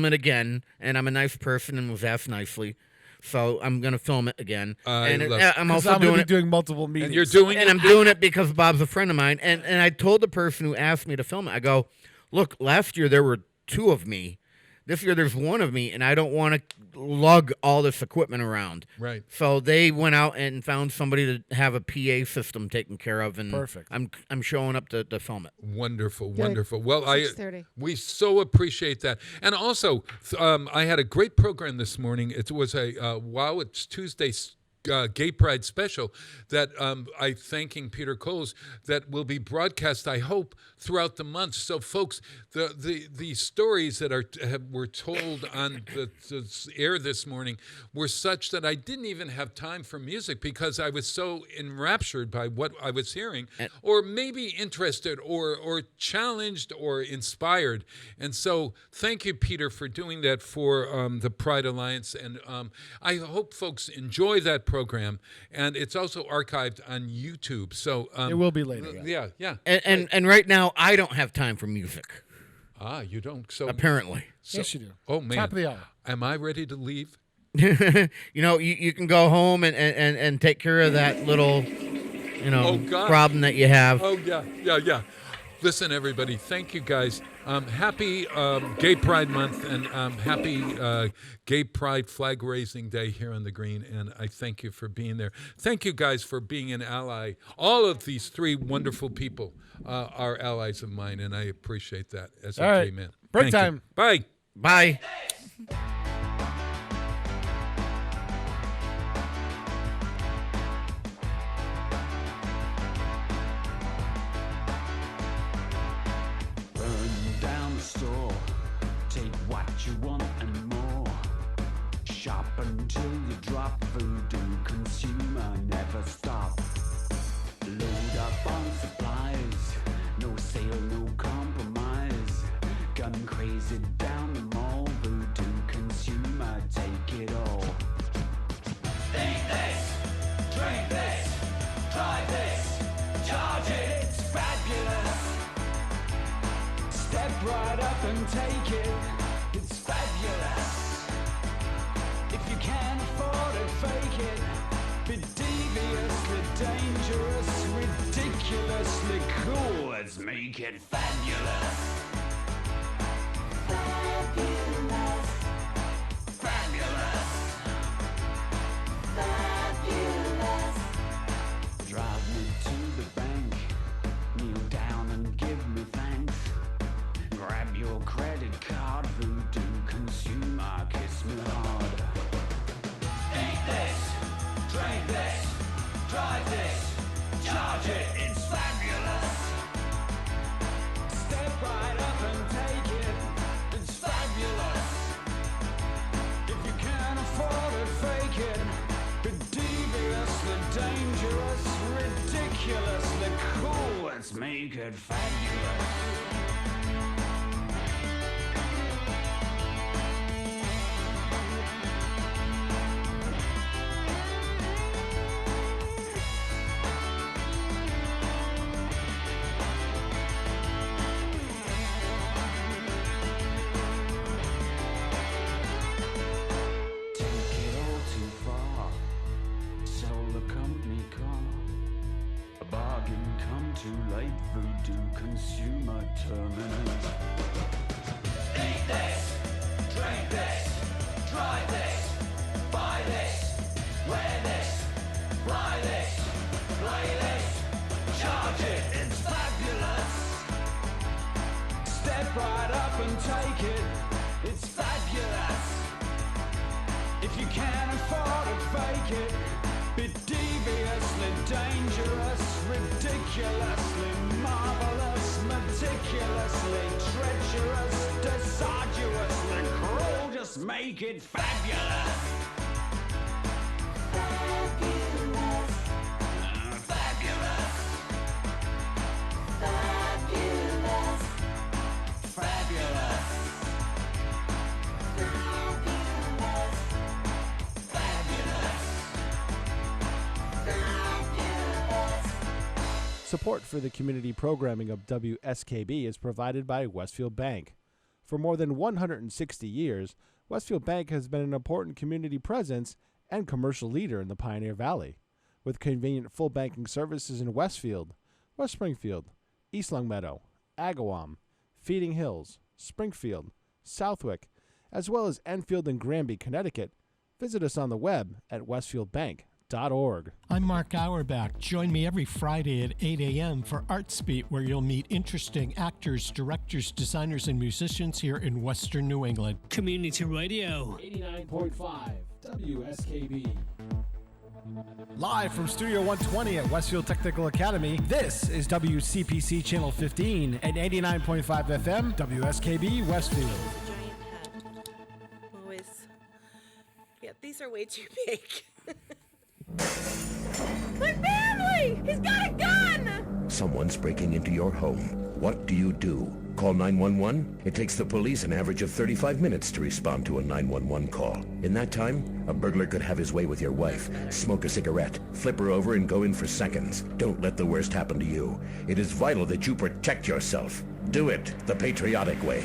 it again, and I'm a nice person and was asked nicely, so I'm gonna film it again. And I'm also I'm doing be it. doing multiple meetings. And you're doing And I'm doing it because Bob's a friend of mine. And I told the person who asked me to film it, I go, look, last year there were 2 of me. This year there's 1 of me, and I don't want to lug all this equipment around. Right. So they went out and found somebody to have a PA system taken care of, and Perfect. I'm showing up to film it. Wonderful, wonderful. Well, 6:30. we so appreciate that. And also, I had a great program this morning. It was a Wow, It's Tuesday Gay Pride special that I thanking Peter Coles that will be broadcast, I hope, throughout the month. So, folks, the stories that were told on the air this morning were such that I didn't even have time for music because I was so enraptured by what I was hearing, or maybe interested, or challenged, or inspired. And so, thank you, Peter, for doing that for the Pride Alliance. And I hope folks enjoy that program, and it's also archived on YouTube. So It will be later. yeah. And right now I don't have time for music. You don't. So apparently, Yes, you do. Oh man, Top of the hour. Am I ready to leave? you know, you can go home and take care of that little, Oh, God. problem that you have. Oh yeah. Listen, everybody, thank you guys. Happy Gay Pride Month and happy Gay Pride Flag Raising Day here on the Green. And I thank you for being there. Thank you guys for being an ally. All of these 3 wonderful people are allies of mine, and I appreciate that as a All right. gay man. Break Thank you. time. Bye. Bye. Burn down the store, take what you want and more. Shop until you drop, voodoo consumer never stop. Load up on supplies, no sale, no compromise. Gun crazy down the mall, voodoo consumer take it all. Eat this, drink this, try this, charge it, it's fabulous. Step right up and take it, it's fabulous. If you can't afford it, fake it. Be deviously dangerous, ridiculously cool. Let's make it fabulous. Fabulous. Fabulous. Fabulous. Drive me to the bank, kneel down and give me thanks. Grab your credit card, voodoo consumer, kiss me hard. Eat this, drink this, drive this, charge it, it's fabulous. Step right up and take it, it's fabulous. If you can't afford it, fake it. Be deviously dangerous, ridiculously cool. Let's make it fabulous. Take it all too far. Sell the company car. A bargain come too late. Voodoo consumer terminate. Eat this, drink this, try this, buy this, wear this, fly this, play this, charge it. It's fabulous. Step right up and take it. It's fabulous. If you can't afford it, fake it. Be deviously dangerous, ridiculously marvelous, meticulously treacherous, disarduously cruel. Just make it fabulous. Fabulous. Fabulous. Fabulous. Fabulous. Fabulous. Fabulous. Support for the community programming of WSKB is provided by Westfield Bank. For more than 160 years, Westfield Bank has been an important community presence and commercial leader in the Pioneer Valley, with convenient full banking services in Westfield, West Springfield, East Longmeadow, Agawam, Feeding Hills, Springfield, Southwick, as well as Enfield and Granby, Connecticut. Visit us on the web at westfieldbank.org. I'm Mark Auerbach. Join me every Friday at 8 a.m. for Arts Beat, where you'll meet interesting actors, directors, designers, and musicians here in Western New England. Community Radio. 89.5 WSKB. Live from Studio 120 at Westfield Technical Academy, this is WCPC Channel 15 at 89.5 FM, WSKB Westfield. Giant head. Always. Yeah, these are way too big. My family! He's got a gun! Someone's breaking into your home. What do you do? Call 911? It takes the police an average of 35 minutes to respond to a 911 call. In that time, a burglar could have his way with your wife, smoke a cigarette, flip her over, and go in for seconds. Don't let the worst happen to you. It is vital that you protect yourself. Do it the patriotic way.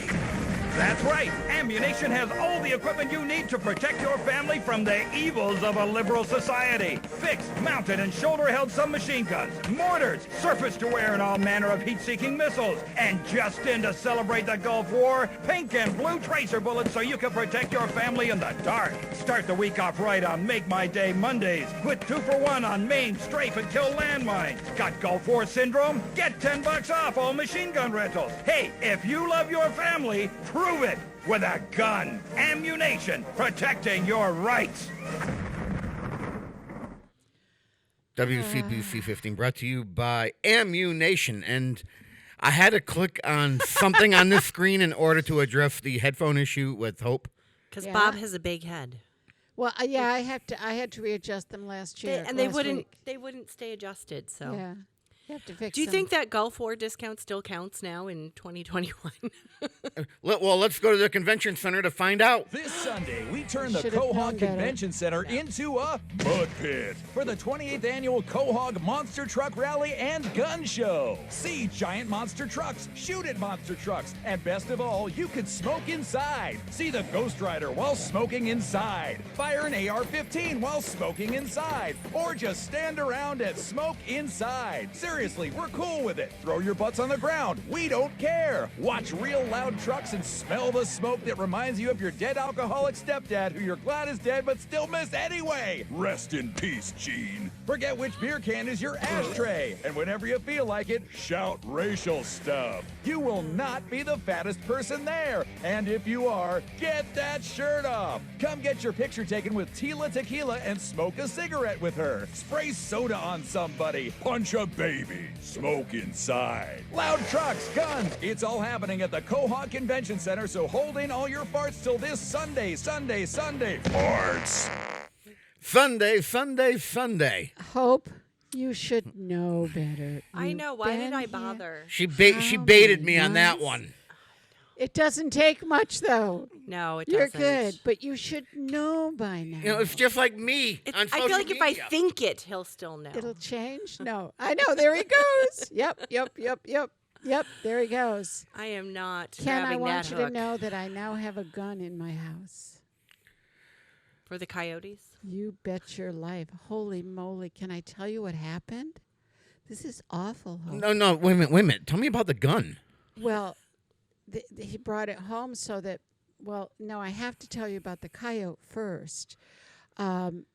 That's right. Ammunition has all the equipment you need to protect your family from the evils of a liberal society. Fixed, mounted, and shoulder-held submachine guns, mortars, surface-to-air and all manner of heat-seeking missiles, and just in to celebrate the Gulf War, pink and blue tracer bullets so you can protect your family in the dark. Start the week off right on Make My Day Mondays with 2-for-1 on main, strafe, and kill landmines. Got Gulf War syndrome? Get $10 off all machine gun rentals. Hey, if you love your family, prove it with a gun. Ammunition, protecting your rights. WCPC 15 brought to you by Ammunition. And I had to click on something on this screen in order to address the headphone issue with Hope. Because Bob has a big head. Well, yeah, I had to readjust them last year. They wouldn't stay adjusted. So yeah. You have to fix Do you them. think that Gulf War discount still counts now in 2021? Well, let's go to the convention center to find out. This Sunday, we turn the Should've known Quahog better. Convention Center into a mud pit for the 28th annual Quahog Monster Truck Rally and Gun Show. See giant monster trucks, shoot at monster trucks, and best of all, you could smoke inside. See the Ghost Rider while smoking inside. Fire an AR-15 while smoking inside. Or just stand around and smoke inside. Seriously, we're cool with it. Throw your butts on the ground. We don't care. Watch real loud trucks and smell the smoke that reminds you of your dead alcoholic stepdad who you're glad is dead but still miss anyway. Rest in peace, Gene. Forget which beer can is your ashtray. And whenever you feel like it, shout racial stuff. You will not be the fattest person there. And if you are, get that shirt off. Come get your picture taken with Tila Tequila and smoke a cigarette with her. Spray soda on somebody. Punch a baby. Smoke inside. Loud trucks, guns. It's all happening at the Quahog Convention Center, so hold in all your farts till this Sunday. Farts. Sunday. Hope, you should know better. I You've know. Why did been I here. bother? She baited me on that months? one. It doesn't take much, though. No, it You're doesn't. good, but you should know by now. You know, it's just like me on I social feel like if I media. think it, he'll still know. It'll change? No. I know. There he goes. Yep. There he goes. I am not Ken, I grabbing want that you hook. to know that I now have a gun in my house. For the coyotes? You bet your life. Holy moly. Can I tell you what happened? This is awful. Hope. No, wait a minute. Tell me about the gun. Well, he brought it home so that, well, no, I have to tell you about the coyote first.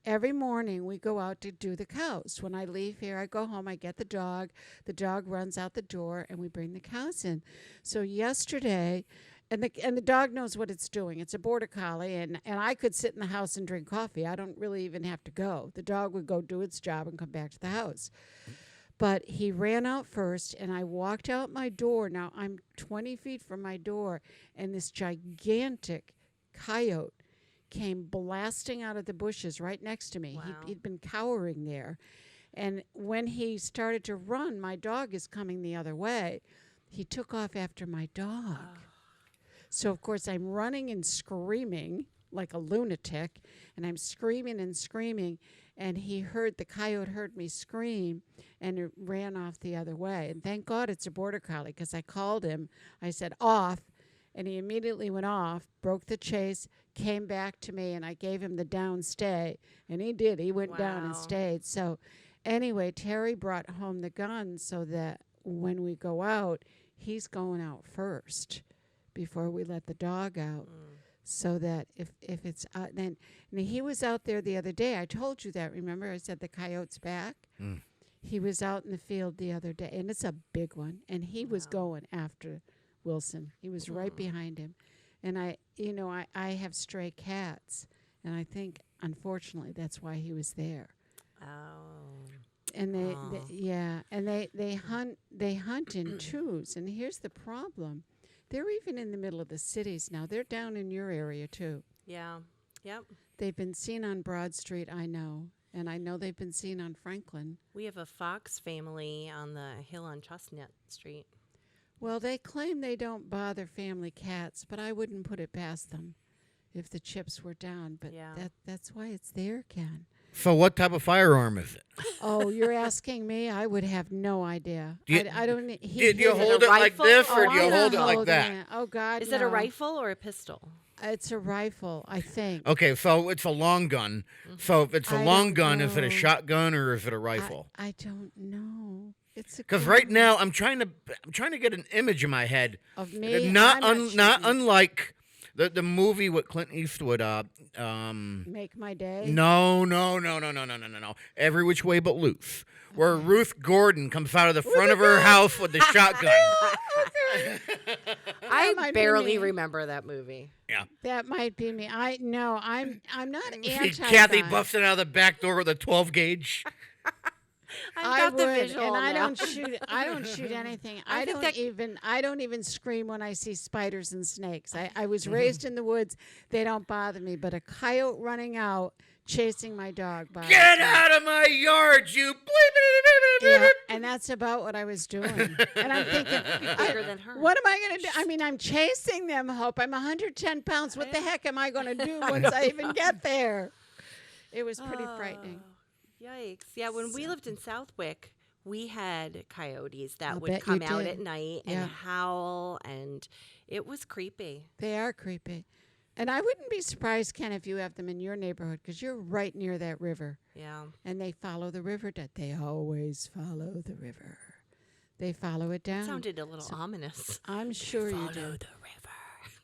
Every morning we go out to do the cows. When I leave here, I go home, I get the dog. The dog runs out the door, and we bring the cows in. So yesterday, and the dog knows what it's doing. It's a border collie, and I could sit in the house and drink coffee. I don't really even have to go. The dog would go do its job and come back to the house. But he ran out first, and I walked out my door. Now, I'm 20 feet from my door, and this gigantic coyote came blasting out of the bushes right next to me. Wow. He'd been cowering there. And when he started to run, my dog is coming the other way. He took off after my dog. So, of course, I'm running and screaming. like a lunatic, and I'm screaming and screaming, and the coyote heard me scream, and it ran off the other way. And thank God it's a border collie, because I called him. I said, off, and he immediately went off, broke the chase, came back to me, and I gave him the down stay, and he did. He went down and stayed. So anyway, Terry brought home the gun so that when we go out, he's going out first before we let the dog out. So that if it's then and he was out there the other day. I told you that. Remember, I said the coyote's back. He was out in the field the other day, and it's a big one. And he was going after Wilson. He was right behind him. And I have stray cats, and I think unfortunately that's why he was there. And they hunt in twos. And here's the problem. They're even in the middle of the cities now. They're down in your area, too. Yeah. Yep. They've been seen on Broad Street, I know. And I know they've been seen on Franklin. We have a fox family on the hill on Chestnut Street. Well, they claim they don't bother family cats, but I wouldn't put it past them if the chips were down. But that's why it's there, Ken. So what type of firearm is it? Oh, you're asking me? I would have no idea. I don't. Do you hold it like this, or do you hold it like that? Oh God! Is it a rifle or a pistol? It's a rifle, I think. Okay, so it's a long gun. So if it's a long gun, is it a shotgun or is it a rifle? I don't know. It's because right now I'm trying to get an image in my head of me. Not unlike the movie with Clint Eastwood. Make My Day. No. Every Which Way But Loose, where Ruth Gordon comes out of the front of her house with the shotgun. I barely remember that movie. Yeah, that might be me. I'm not anti. Kathy busted out of the back door with a 12 gauge. I would, the visual and now. I don't shoot anything. I don't even scream when I see spiders and snakes. I was raised in the woods. They don't bother me. But a coyote running out chasing my dog. Get out of my yard, you bleep. Yeah, and that's about what I was doing. And I'm thinking, bigger than her. What am I going to do? I mean, I'm chasing them, Hope. I'm 110 pounds. What the heck am I going to do once I even get there? It was pretty frightening. Yikes. Yeah, when we lived in Southwick, we had coyotes that would come out at night and howl, and it was creepy. They are creepy. And I wouldn't be surprised, Ken, if you have them in your neighborhood, because you're right near that river. Yeah. And they follow the river. They always follow the river. They follow it down. It sounded a little ominous. I'm sure you do. Follow the river.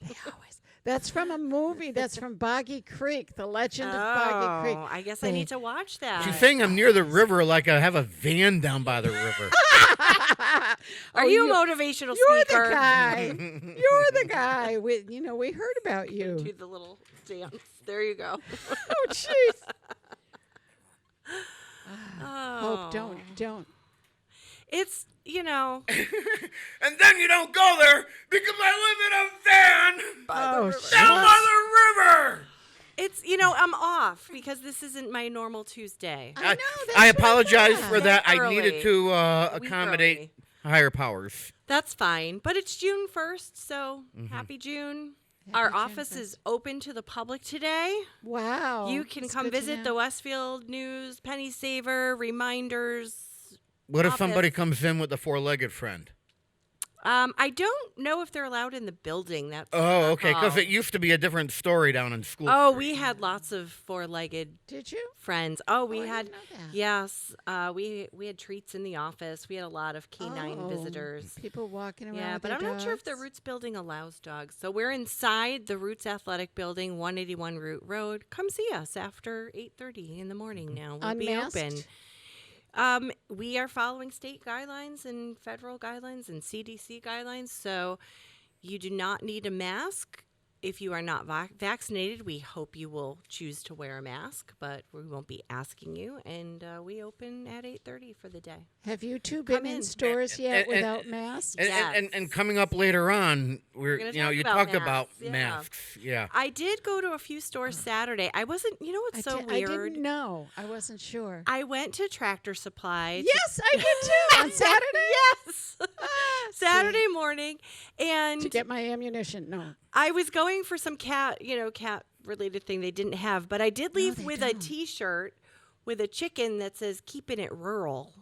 They always. That's from a movie. That's from Boggy Creek, The Legend of Boggy Creek. I guess I need to watch that. She's saying I'm near the river like I have a van down by the river. Are you a motivational you're speaker? The guy. You're the guy. We heard about you. Do the little dance. There you go. Oh, jeez. Hope, don't. It's, And then you don't go there because I live in a van down by the river. It's, I'm off because this isn't my normal Tuesday. I know. I apologize for that. I Early. needed to accommodate higher powers. That's fine. But it's June 1st, so happy June. Our office is open to the public today. Wow. You can come visit the Westfield News Penny Saver Reminders. What if office. somebody comes in with a four-legged friend? I don't know if they're allowed in the building. That's okay, because it used to be a different story down in school. Oh, we had lots of four-legged. Did you? Friends. Oh, we I had. didn't know that. Yes, we had treats in the office. We had a lot of canine visitors. People walking around. Yeah, with but their I'm not sure if the dogs. Roots building allows dogs. So we're inside the Roots Athletic Building, 181 Root Road. Come see us after 8:30 in the morning. Now we'll Unmasked? be open. We are following state guidelines and federal guidelines and CDC guidelines, so you do not need a mask. If you are not vaccinated, we hope you will choose to wear a mask, but we won't be asking you. And we open at 8:30 for the day. Have you two been in stores yet without masks? And coming up later on, you talk about masks. Yeah. I did go to a few stores Saturday. I wasn't. You know what's so weird? I didn't know. I wasn't sure. I went to Tractor Supply. Yes, I did too on Saturday. Yes, Saturday morning, and to get my ammunition. No, I was going for some cat related thing they didn't have, but I did leave with a T-shirt with a chicken that says "Keeping It Rural."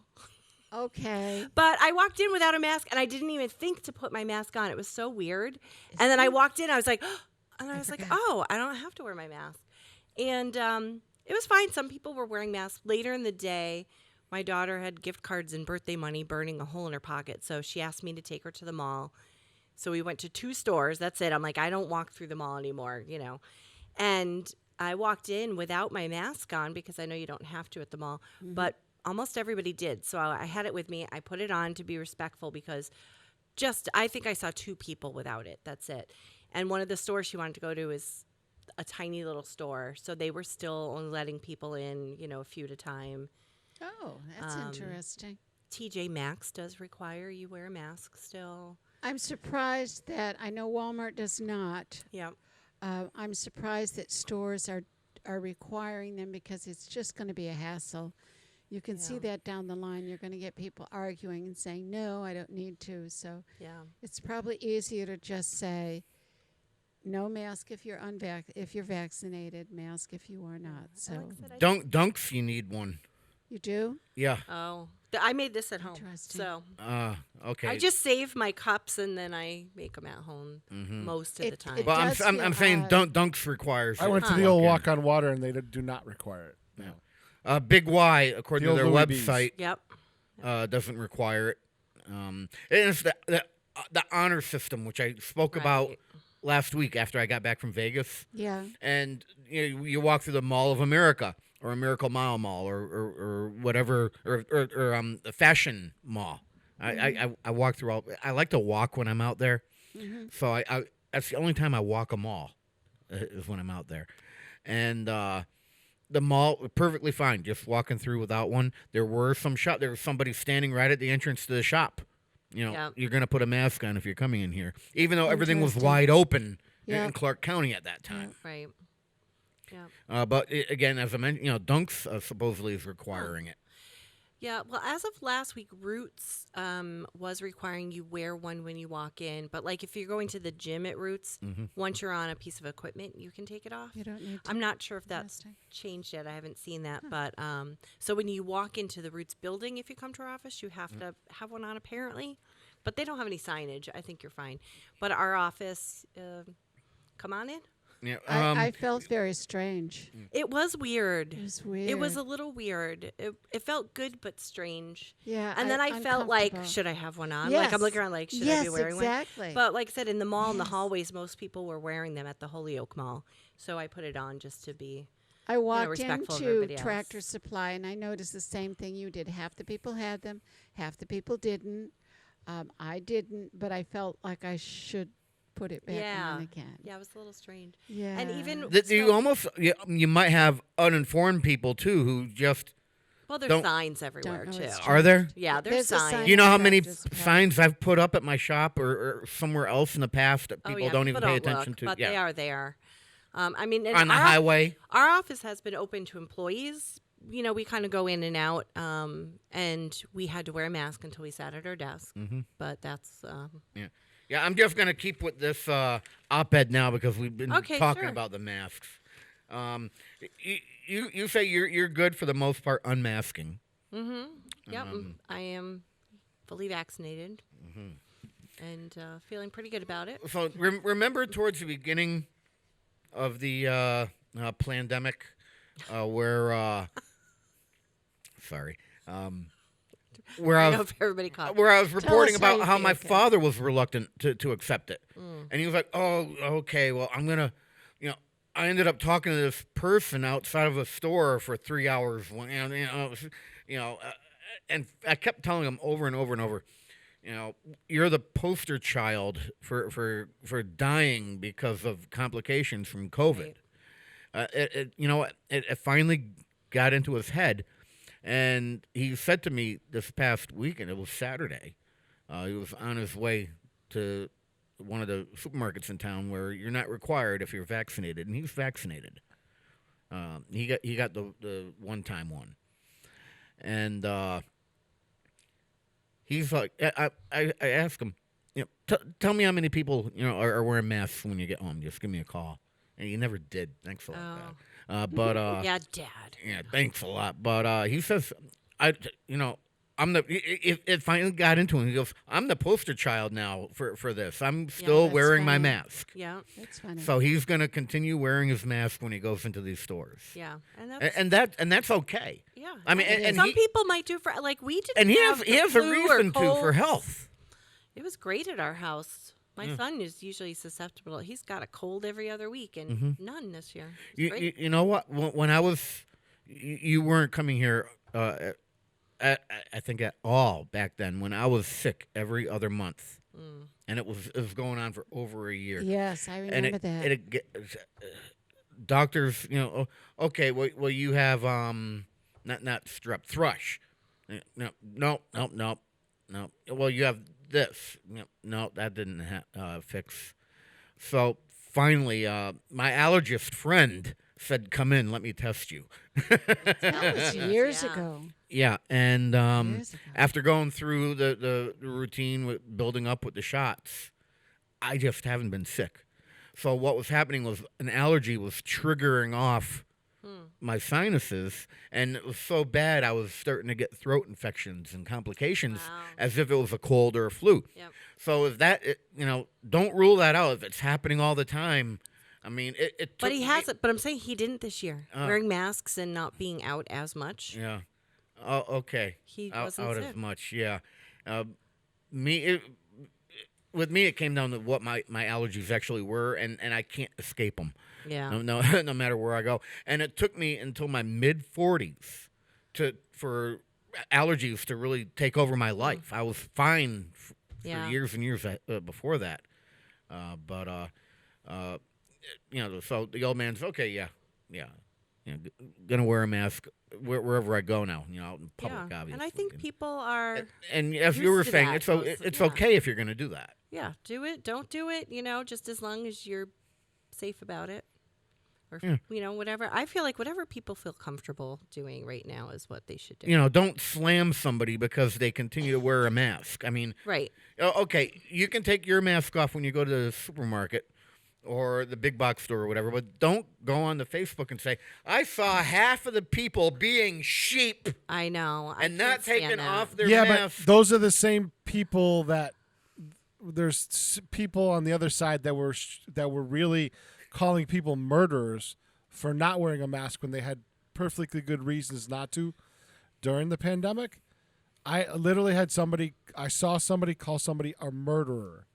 Okay. But I walked in without a mask, and I didn't even think to put my mask on. It was so weird. And then I walked in, I was like, oh, I don't have to wear my mask. And it was fine. Some people were wearing masks. Later in the day, my daughter had gift cards and birthday money burning a hole in her pocket, so she asked me to take her to the mall. So we went to 2 stores. That's it. I'm like, I don't walk through the mall anymore, And I walked in without my mask on because I know you don't have to at the mall, but almost everybody did. So I had it with me. I put it on to be respectful because I think I saw 2 people without it. That's it. And one of the stores she wanted to go to is a tiny little store. So they were still only letting people in, a few at a time. Oh, that's interesting. TJ Maxx does require you wear a mask still. I'm surprised that I know Walmart does not. Yeah. I'm surprised that stores are requiring them because it's just going to be a hassle. You can see that down the line. You're going to get people arguing and saying, no, I don't need to. So it's probably easier to just say, no mask if you're if you're vaccinated, mask if you are not. So Dunks, you need one. You do? Yeah. Oh, I made this at home. So okay. I just save my cups and then I make them at home most of the time. Well, I'm saying Dunks requires. I went to the old Walk on Water and they do not require it. No. Big Y, according to their Louis website, doesn't require it. And it's the honor system, which I spoke about last week after I got back from Vegas. Yeah. And you walk through the Mall of America or a Miracle Mall or whatever or a fashion mall. I walk through all. I like to walk when I'm out there, so I that's the only time I walk a mall is when I'm out there, and the mall perfectly fine, just walking through without one. There was somebody standing right at the entrance to the shop. You're gonna put a mask on if you're coming in here, even though everything was wide open in Clark County at that time. Right. Yeah. But again, as I mentioned, Dunks supposedly is requiring it. Yeah, well, as of last week, Roots was requiring you wear one when you walk in. But, like, if you're going to the gym at Roots, once you're on a piece of equipment, you can take it off. You don't need to. I'm not sure if that's changed yet. I haven't seen that. But so when you walk into the Roots building, if you come to our office, you have to have one on, apparently. But they don't have any signage. I think you're fine. But our office, come on in. Yeah, I felt very strange. It was weird. It was weird. It was a little weird. It felt good but strange. Yeah. And then I felt like, should I have one on? Like I'm looking around like, should I be wearing exactly. one? But like I said, in the mall, in the hallways, most people were wearing them at the Holyoke Mall. So I put it on just to be I walked respectful of into everybody else. Tractor Supply and I noticed the same thing you did. Half the people had them, half the people didn't. I didn't, but I felt like I should put it back on again. Yeah, it was a little strange. Yeah. And even you might have uninformed people too who just there's signs everywhere too. Are there? Yeah, there's signs. You know how many signs I've put up at my shop or somewhere else in the past that people don't even pay attention to? But they are there. I mean, on the highway. Our office has been open to employees. We kind of go in and out, and we had to wear a mask until we sat at our desk. But that's Yeah, I'm just going to keep with this op-ed now because we've been talking about the masks. You say you're good for the most part unmasking. Yep, I am fully vaccinated and feeling pretty good about it. So remember towards the beginning of the pandemic where where I was reporting about how my father was reluctant to accept it. And he was like, oh, okay, well, I'm going to, I ended up talking to this person outside of a store for 3 hours. And I kept telling him over and over and over, you're the poster child for dying because of complications from COVID. It finally got into his head. And he said to me this past week, and it was Saturday, he was on his way to one of the supermarkets in town where you're not required if you're vaccinated, and he's vaccinated. He got the one-time one, and he's like, I asked him, tell me how many people are wearing masks when you get home. Just give me a call. And he never did. Thanks a lot, Oh. Dad. But Yeah, Dad. yeah, thanks a lot. But he says, I'm the. It finally got into him. He goes, I'm the poster child now for this. I'm still that's wearing my funny. mask. Yeah. That's funny. So he's going to continue wearing his mask when he goes into these stores. Yeah. And that's okay. Yeah. I mean, and some he, people might do for like we didn't. and he have has the he has a flu or reason to for colds. health. It was great at our house. My Yeah. son is usually susceptible. He's got a cold every other week, and Mhm. none this year. It's great. You know what? When I was, you weren't coming here. I think at all back then. When I was sick every other month, and it was going on for over a year. Yes, I And remember that. Doctors, okay, well, you have not strep, thrush. No. Well, you have this. No, that didn't fix. So finally, my allergist friend said, "Come in, let me test you." That was years ago. Yeah, and Years ago. after going through the routine with building up with the shots, I just haven't been sick. So what was happening was an allergy was triggering off my sinuses, and it was so bad I was starting to get throat infections and complications as if it was a cold or a flu. Yep. So if that, don't rule that out. If it's happening all the time, I mean, it But took he me- has it. But I'm saying he didn't this year. Oh. Wearing masks and not being out as much. Yeah. Oh, okay. He out, wasn't out sick. as much. Yeah. With me, it came down to what my allergies actually were, and I can't escape them. Yeah. No, no matter where I go. And it took me until my mid-40s for allergies to really take over my life. I was fine for Yeah. years and years before that. So the old man's okay. Yeah. Gonna wear a mask wherever I go now. Out in public, Yeah. obviously. And I think people are. And as you were used to saying, that. it's Yeah. okay if you're gonna do that. Yeah, do it. Don't do it. Just as long as you're safe about it, or Yeah. whatever. I feel like whatever people feel comfortable doing right now is what they should do. Don't slam somebody because they continue to wear a mask. I mean, Right. Okay, you can take your mask off when you go to the supermarket or the big box store or whatever, but don't go on the Facebook and say, "I saw half of the people being sheep." I know. And not taking off their Yeah, mask. but those are the same people that there's people on the other side that were really calling people murderers for not wearing a mask when they had perfectly good reasons not to during the pandemic. I literally I saw somebody call somebody a murderer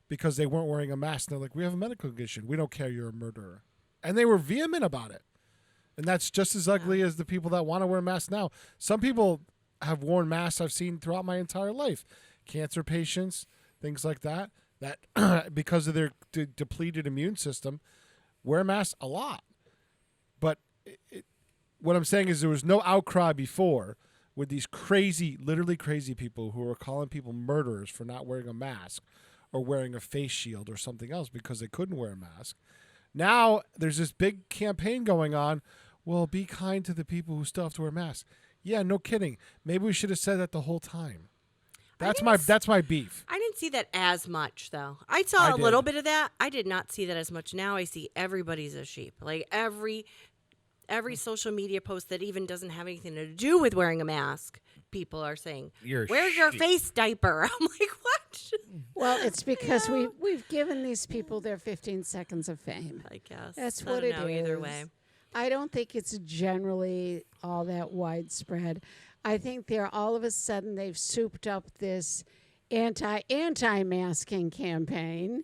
because they weren't wearing a mask. And they're like, "We have a medical condition. We don't care you're a murderer." And they were vehement about it. And that's just as ugly as the people that want to wear masks now. Some people have worn masks I've seen throughout my entire life. Cancer patients, things like that because of their depleted immune system, wear masks a lot. But what I'm saying is there was no outcry before with these literally crazy people who were calling people murderers for not wearing a mask or wearing a face shield or something else because they couldn't wear a mask. Now there's this big campaign going on. Well, be kind to the people who still have to wear masks. Yeah, no kidding. Maybe we should have said that the whole time. That's my beef. I didn't see that as much, though. I saw a did. little bit of that. I did not see that as much. Now I see everybody's a sheep. Like every social media post that even doesn't have anything to do with wearing a mask, people are saying, You're a "Where's your sheep." face diaper?" I'm like, "What?" Well, it's because we've given these people their 15 seconds of fame. I guess That's I what don't it know, is. either way. I don't think it's generally all that widespread. I think all of a sudden they've souped up this anti-masking campaign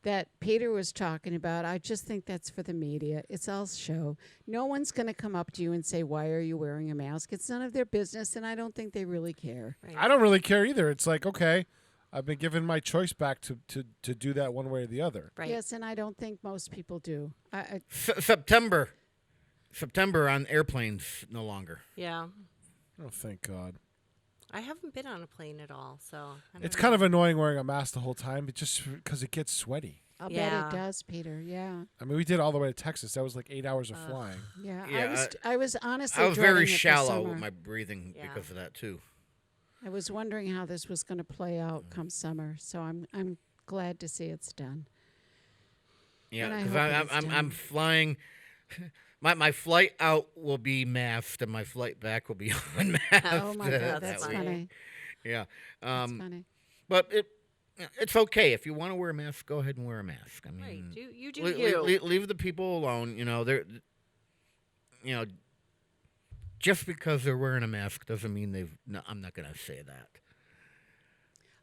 that Peter was talking about. I just think that's for the media. It's all show. No one's going to come up to you and say, "Why are you wearing a mask?" It's none of their business, and I don't think they really care. Right. I don't really care either. It's like, okay, I've been given my choice back to do that one way or the other. Right. Yes, and I don't think most people do. September on airplanes no longer. Yeah. Oh, thank God. I haven't been on a plane at all, so I don't It's know. kind of annoying wearing a mask the whole time, but just because it gets sweaty. I'll bet Yeah. it does, Peter. Yeah. I mean, we did all the way to Texas. That was like 8 hours of flying. Yeah. Yeah, I was honestly I was dreading very it this shallow summer. with my breathing Yeah. because of that too. I was wondering how this was going to play out come summer, so I'm glad to see it's done. Yeah, And I because hope it is I'm done. flying. My flight out will be masked, and my flight back will be unmasked. Oh my God, that that's way. funny. Yeah. That's funny. But it's okay if you want to wear a mask. Go ahead and wear a mask. I mean, Right. You do you. leave the people alone. They're just because they're wearing a mask doesn't mean they've. No, I'm not going to say that.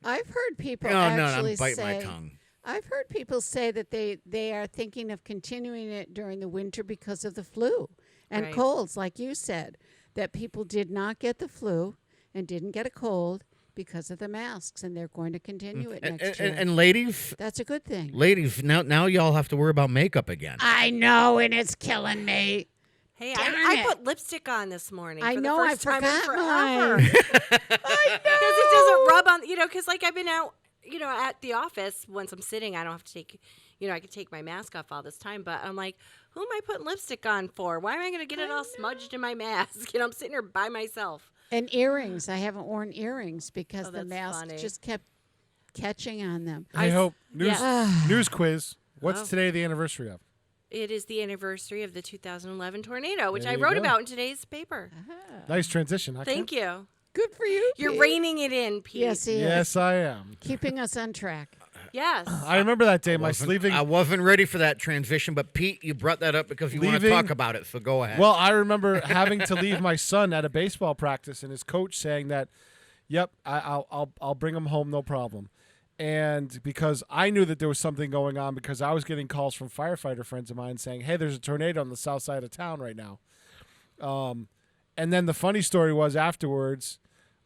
I've heard people No, actually I'm biting say. my tongue. I've heard people say that they are thinking of continuing it during the winter because of the flu and Right. colds, like you said, that people did not get the flu and didn't get a cold because of the masks, and they're going to continue it next year. And ladies, that's a good thing. ladies, now y'all have to worry about makeup again. I know, and it's killing me. Hey, Darn I it. put lipstick on this morning. I for know, the I first time in forgot forever. mine. Because it doesn't rub on, because like I've been out, at the office. Once I'm sitting, I don't have to take, I could take my mask off all this time. But I'm like, who am I putting lipstick on for? Why am I going to get it all smudged in my mask? I'm sitting here by myself. And earrings. I haven't worn earrings because Oh, the that's mask funny. just kept catching on them. I hope news Yeah. news quiz. What's Oh. today the anniversary of? It is the anniversary of the 2011 tornado, which There I you wrote go. about in today's paper. Nice transition. Huh, Thank Kim? you. Good for you. You're Pete. reining it in, Pete. Yes, he is. Yes, I am. Keeping us on track. Yes. I remember that day. My sleeving. I wasn't ready for that transition, but Pete, you brought that up because you want to Leaving- talk about it. So go ahead. Well, I remember having to leave my son at a baseball practice, and his coach saying that, "Yep, I'll bring him home, no problem." And because I knew that there was something going on, because I was getting calls from firefighter friends of mine saying, "Hey, there's a tornado on the south side of town right now." And then the funny story was afterwards,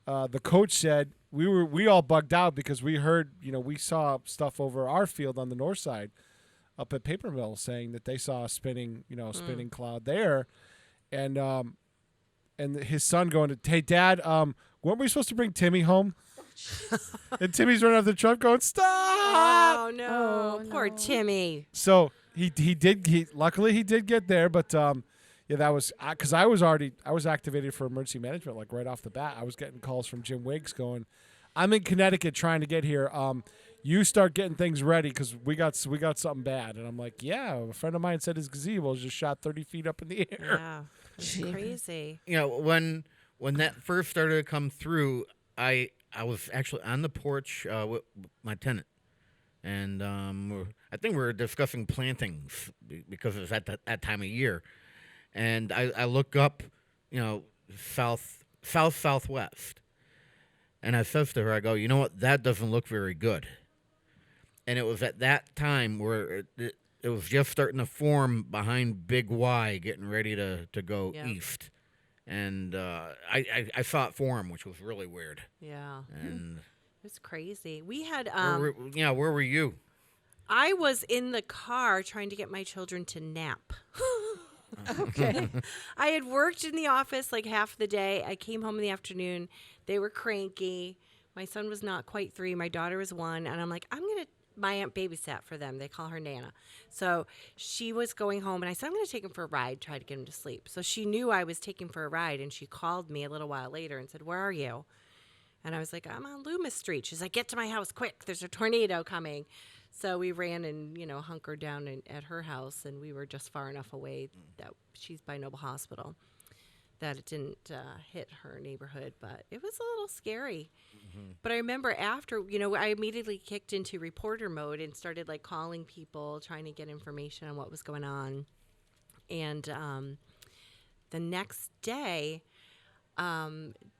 the coach said we all bugged out because we heard, we saw stuff over our field on the north side, up at Paper Mill, saying that they saw a spinning cloud there, and his son going to, "Hey, Dad, weren't we supposed to bring Timmy home?" And Timmy's running out the truck going, "Stop!" Oh no, poor Timmy. So luckily he did get there, but yeah, that was because I was activated for emergency management like right off the bat. I was getting calls from Jim Wiggs going, "I'm in Connecticut trying to get here. You start getting things ready because we got something bad." And I'm like, "Yeah." A friend of mine said his gazebo was just shot 30 feet up in the air. Yeah, it's crazy. when that first started to come through, I was actually on the porch with my tenant, and I think we were discussing plantings because it's at that time of year, and I look up, southwest, and I says to her, I go, "You know what? That doesn't look very good." And it was at that time where it was just starting to form behind Big Y, getting ready to go east. And I saw it form, which was really weird. Yeah. And It's crazy. We had where were you? I was in the car trying to get my children to nap. Okay. I had worked in the office like half the day. I came home in the afternoon. They were cranky. My son was not quite 3. My daughter was 1. And I'm like, my aunt babysat for them. They call her Nana. So she was going home, and I said, I'm going to take him for a ride, try to get him to sleep. So she knew I was taking for a ride, and she called me a little while later and said, "Where are you?" And I was like, "I'm on Loomis Street." She's like, "Get to my house quick. There's a tornado coming." So we ran and, hunkered down at her house, and we were just far enough away that she's by Noble Hospital that it didn't hit her neighborhood, but it was a little scary. But I remember after, I immediately kicked into reporter mode and started like calling people, trying to get information on what was going on. And the next day,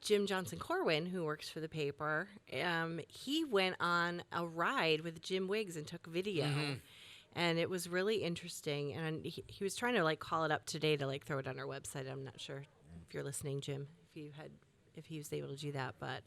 Jim Johnson Corwin, who works for the paper, he went on a ride with Jim Wiggs and took video. And it was really interesting. And he was trying to like call it up today to like throw it on our website. I'm not sure if you're listening, Jim, if he was able to do that. But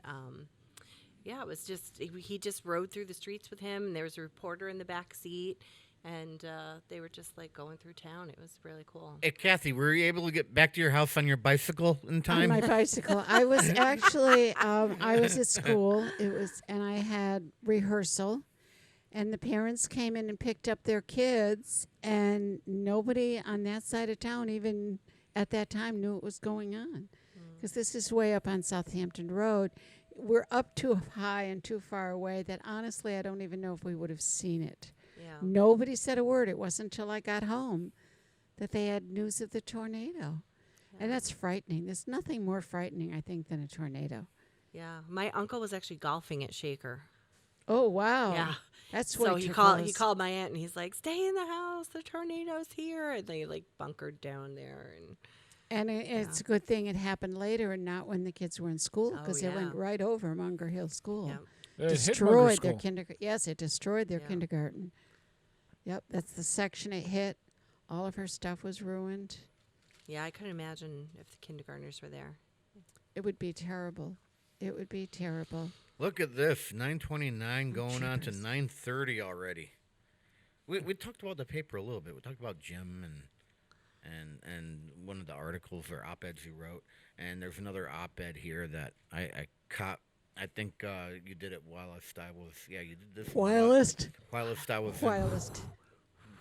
yeah, it was just, he just rode through the streets with him, and there was a reporter in the back seat, and they were just like going through town. It was really cool. Hey, Kathy, were you able to get back to your house on your bicycle in time? On my bicycle. I was actually, I was at school. And I had rehearsal, and the parents came in and picked up their kids, and nobody on that side of town even at that time knew what was going on, because this is way up on Southampton Road. We're up too high and too far away that honestly I don't even know if we would have seen it. Yeah. Nobody said a word. It wasn't until I got home that they had news of the tornado. And that's frightening. There's nothing more frightening, I think, than a tornado. Yeah. My uncle was actually golfing at Shaker. Oh, wow. Yeah. That's so way he too called. He close. called my aunt and he's like, "Stay in the house. The tornado's here." And they like bunkered down there. And it's a good thing it happened later and not when the kids were in school, because it went right over Munger Hill School. It hit Munger Destroyed their School. kindergarten. Yes, it destroyed their kindergarten. Yep, that's the section it hit. All of her stuff was ruined. Yeah, I couldn't imagine if the kindergartners were there. It would be terrible. It would be terrible. Look at this, 9:29 going on to 9:30 already. We talked about the paper a little bit. We talked about Jim and one of the articles or op-eds he wrote. And there's another op-ed here that I caught. I think you did it whilst I was. Yeah, you did this. Whilst? Whilst I was. Whilst.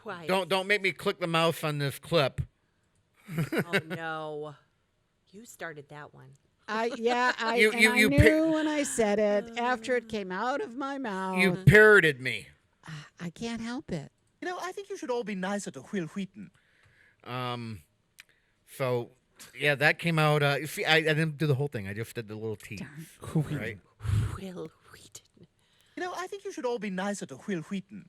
Why? Don't make me click the mouse on this clip. Oh no, you started that one. I You knew when I said it after it came out of my mouth. You parroted me. I can't help it. You know, I think you should all be nicer to Will Wheaton. So, yeah, that came out. You see, I didn't do the whole thing. I just did the little tease. Right? Will Wheaton. You know, I think you should all be nicer to Will Wheaton.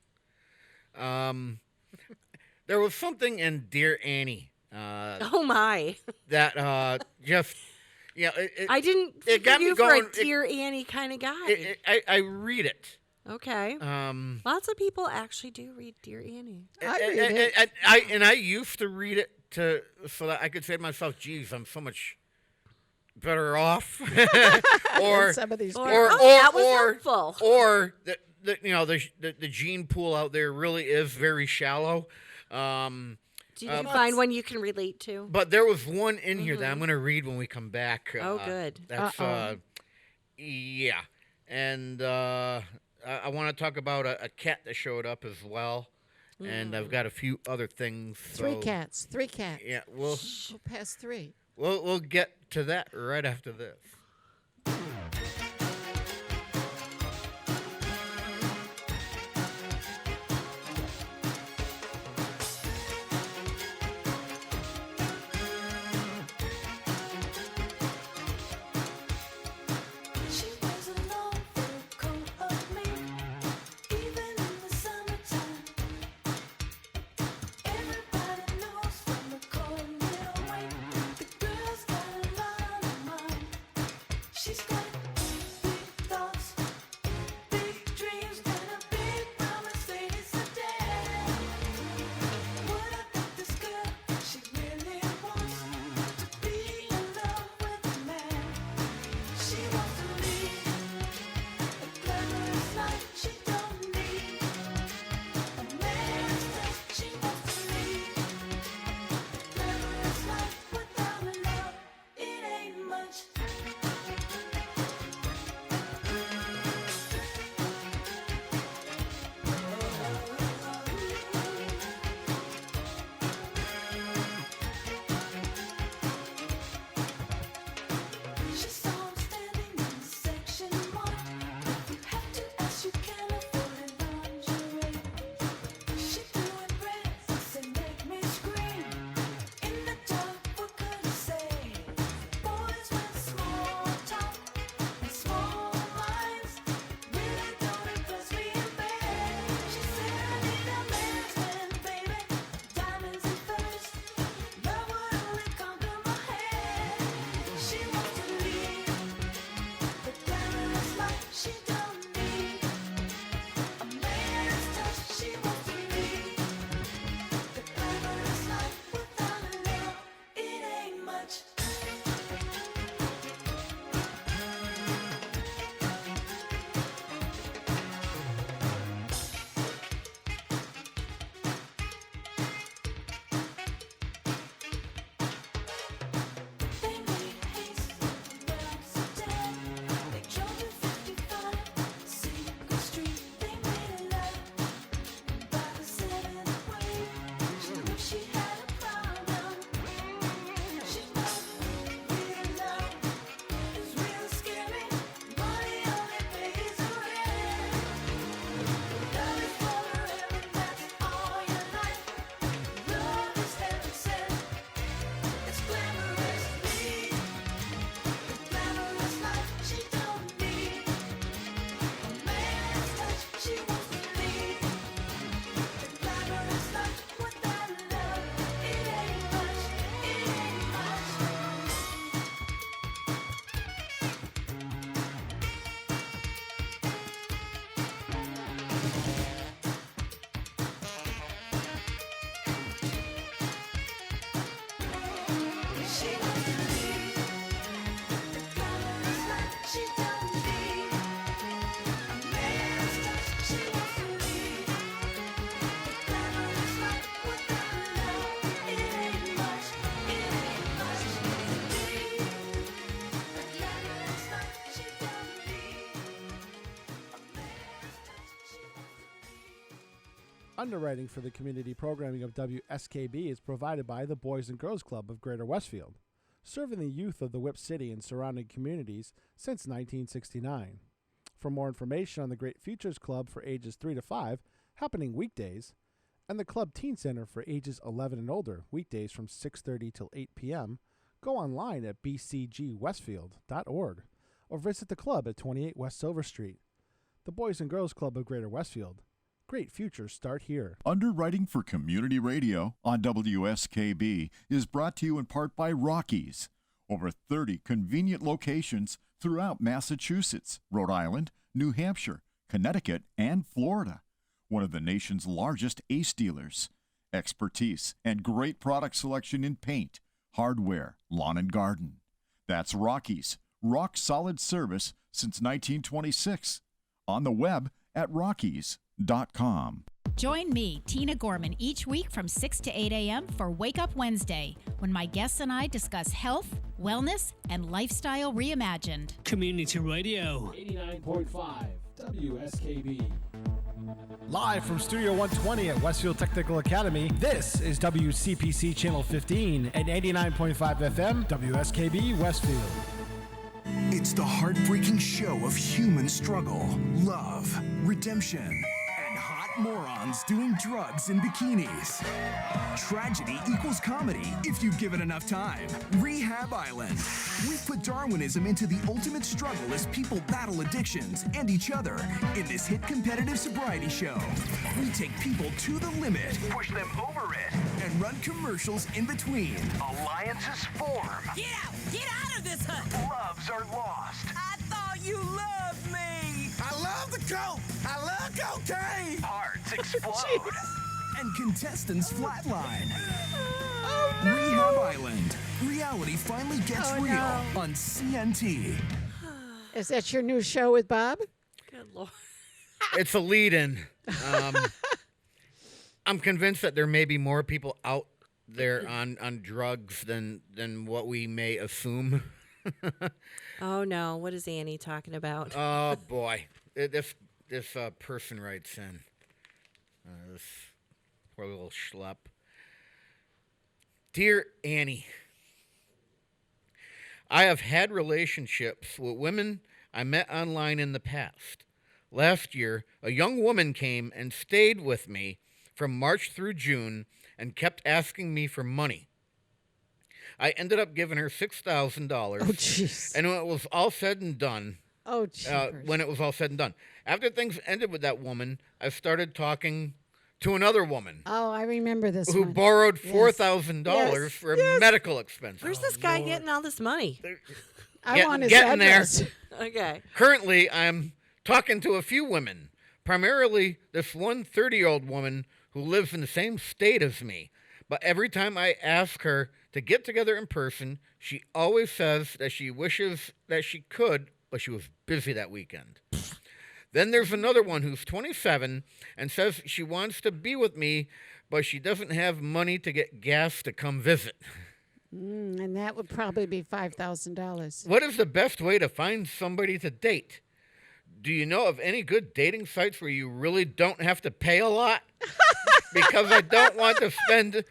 There was something in Dear Annie. Oh my! That just, I didn't. It got me you going. for a Dear Annie kind of guy. I read it. Okay. Lots of people actually do read Dear Annie. I used to read it so that I could say to myself, "Geez, I'm so much better off." or some of these that was helpful. Or the gene pool out there really is very shallow. Did you find one you can relate to? But there was one in here that I'm going to read when we come back. Oh, good. That's yeah, and I want to talk about a cat that showed up as well, and I've got a few other things. Three cats. Yeah, we'll past three. We'll get to that right after this. Underwriting for the community programming of WSKB is provided by the Boys and Girls Club of Greater Westfield, serving the youth of the Whip City and surrounding communities since 1969. For more information on the Great Futures Club for ages 3 to 5, happening weekdays, and the Club Teen Center for ages 11 and older, weekdays from 6:30 till 8 p.m., go online at bcgwestfield.org or visit the club at 28 West Silver Street. The Boys and Girls Club of Greater Westfield. Great futures start here. Underwriting for Community Radio on WSKB is brought to you in part by Rockies. Over 30 convenient locations throughout Massachusetts, Rhode Island, New Hampshire, Connecticut, and Florida. One of the nation's largest ACE dealers. Expertise and great product selection in paint, hardware, lawn and garden. That's Rockies. Rock solid service since 1926. On the web at Rockies.com. Join me, Tina Gorman, each week from 6 to 8 a.m. for Wake Up Wednesday, when my guests and I discuss health, wellness, and lifestyle reimagined. Community Radio. 89.5 WSKB. Live from Studio 120 at Westfield Technical Academy, this is WCPC Channel 15 and 89.5 FM WSKB Westfield. It's the heartbreaking show of human struggle, love, redemption, and hot morons doing drugs in bikinis. Tragedy equals comedy if you give it enough time. Rehab Island. We've put Darwinism into the ultimate struggle as people battle addictions and each other in this hit competitive sobriety show. We take people to the limit, push them over it, and run commercials in between. Alliances form. Get out! Get out of this hut! Loves are lost. I thought you loved me! I love the coke! I love cocaine! Hearts explode. And contestants flatline. Rehab Island. Reality finally gets real on CNT. Is that your new show with Bob? Good Lord. It's a lead-in. I'm convinced that there may be more people out there on drugs than what we may assume. Oh no, what is Annie talking about? Oh boy, this person writes in. This poor little schlep. Dear Annie, I have had relationships with women I met online in the past. Last year, a young woman came and stayed with me from March through June and kept asking me for money. I ended up giving her $6,000. Oh, jeez. And when it was all said and done, after things ended with that woman, I started talking to another woman. Oh, I remember this who one. borrowed $4,000 for medical expenses. Where's this guy getting all this money? I want his getting address. there. Okay. Currently, I'm talking to a few women, primarily this one 30-year-old woman who lives in the same state as me. But every time I ask her to get together in person, she always says that she wishes that she could, but she was busy that weekend. Then there's another one who's 27 and says she wants to be with me, but she doesn't have money to get gas to come visit. And that would probably be $5,000. What is the best way to find somebody to date? Do you know of any good dating sites where you really don't have to pay a lot? Because I don't want to spend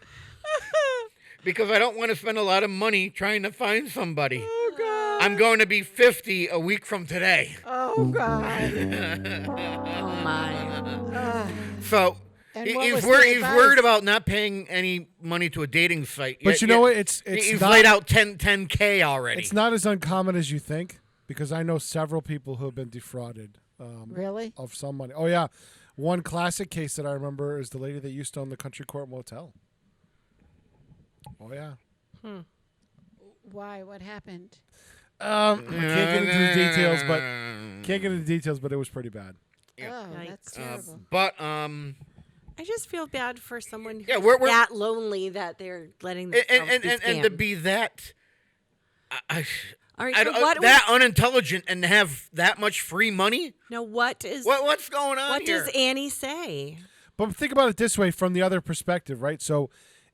a lot of money trying to find somebody. Oh, God. I'm going to be 50 a week from today. Oh, God. Oh, my. So And he's what was the worried advice? about not paying any money to a dating site. But you know what? It's he's not, laid out 10K already. It's not as uncommon as you think, because I know several people who have been defrauded. Really? Of some money. Oh, yeah. One classic case that I remember is the lady that used to own the Country Court Motel. Oh, yeah. Why? What happened? I can't get into the details, but it was pretty bad. Oh, that's terrible. But I just feel bad for someone who's we're that lonely that they're letting themselves be and to scammed. be that All right, I so don't- what that unintelligent and have that much free money. Now, what's going on What here? does Annie say? But think about it this way from the other perspective, right? So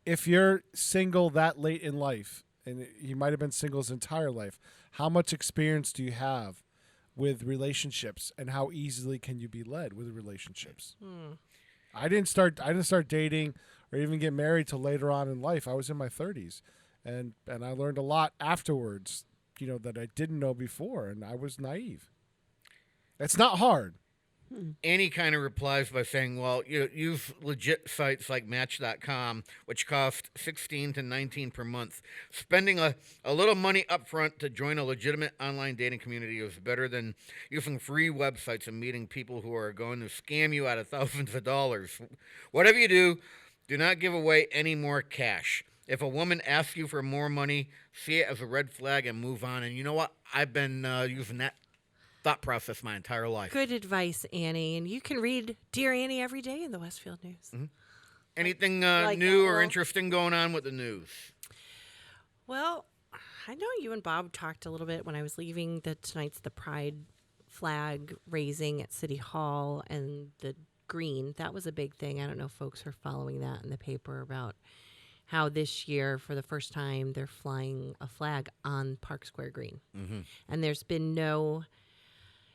if you're single that late in life, and you might have been single his entire life, how much experience do you have with relationships, and how easily can you be led with relationships? I didn't start dating or even get married till later on in life. I was in my 30s, and I learned a lot afterwards, that I didn't know before, and I was naive. It's not hard. Annie kind of replies by saying, well, use legit sites like Match.com, which cost $16 to $19 per month. Spending a little money up front to join a legitimate online dating community is better than using free websites and meeting people who are going to scam you out of thousands of dollars. Whatever you do not give away any more cash. If a woman asks you for more money, see it as a red flag and move on. And you know what? I've been using that thought process my entire life. Good advice, Annie. And you can read Dear Annie every day in the Westfield News. Mm-hmm. Anything Like new that, or well- interesting going on with the news? Well, I know you and Bob talked a little bit when I was leaving that tonight's the Pride flag raising at City Hall and the green. That was a big thing. I don't know if folks are following that in the paper about how this year, for the first time, they're flying a flag on Park Square Green. Mm-hmm. And there's been no...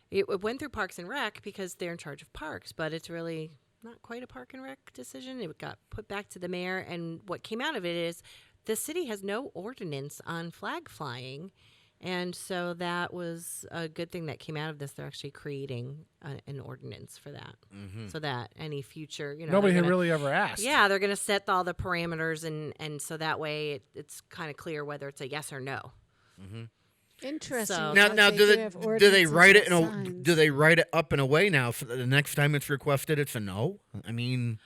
It went through Parks and Rec because they're in charge of parks, but it's really not quite a Park and Rec decision. It got put back to the mayor, and what came out of it is the city has no ordinance on flag flying, and so that was a good thing that came out of this. They're actually creating an ordinance for that, so that any future, Nobody had really ever asked. Yeah, they're going to set all the parameters, and so that way it's kind of clear whether it's a yes or no. Mm-hmm. Interesting. So- Now, because do have they ordinances write it with in a signs. do they write it up in a way now so that the next time it's requested it's a no? I mean,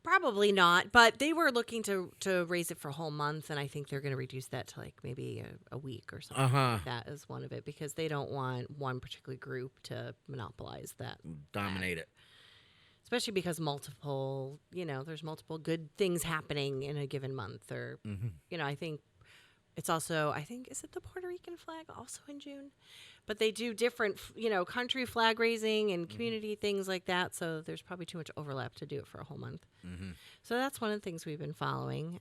Probably not, but they were looking to raise it for a whole month, and I think they're going to reduce that to like maybe a week or something. Like that is one of it, because they don't want one particular group to monopolize that. dominate it. Especially because there's multiple good things happening in a given month, or I think it's also, is it the Puerto Rican flag also in June? But they do different, country flag raising and community things like that. So there's probably too much overlap to do it for a whole month. So that's one of the things we've been following.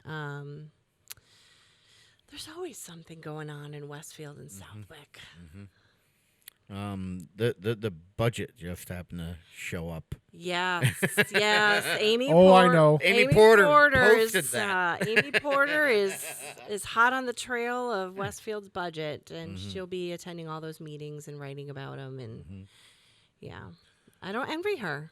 There's always something going on in Westfield and Southwick. The budget just happened to show up. Yes. Amy. I know. Amy Porter is, posted that. Amy Porter is hot on the trail of Westfield's budget, and she'll be attending all those meetings and writing about them. And I don't envy her.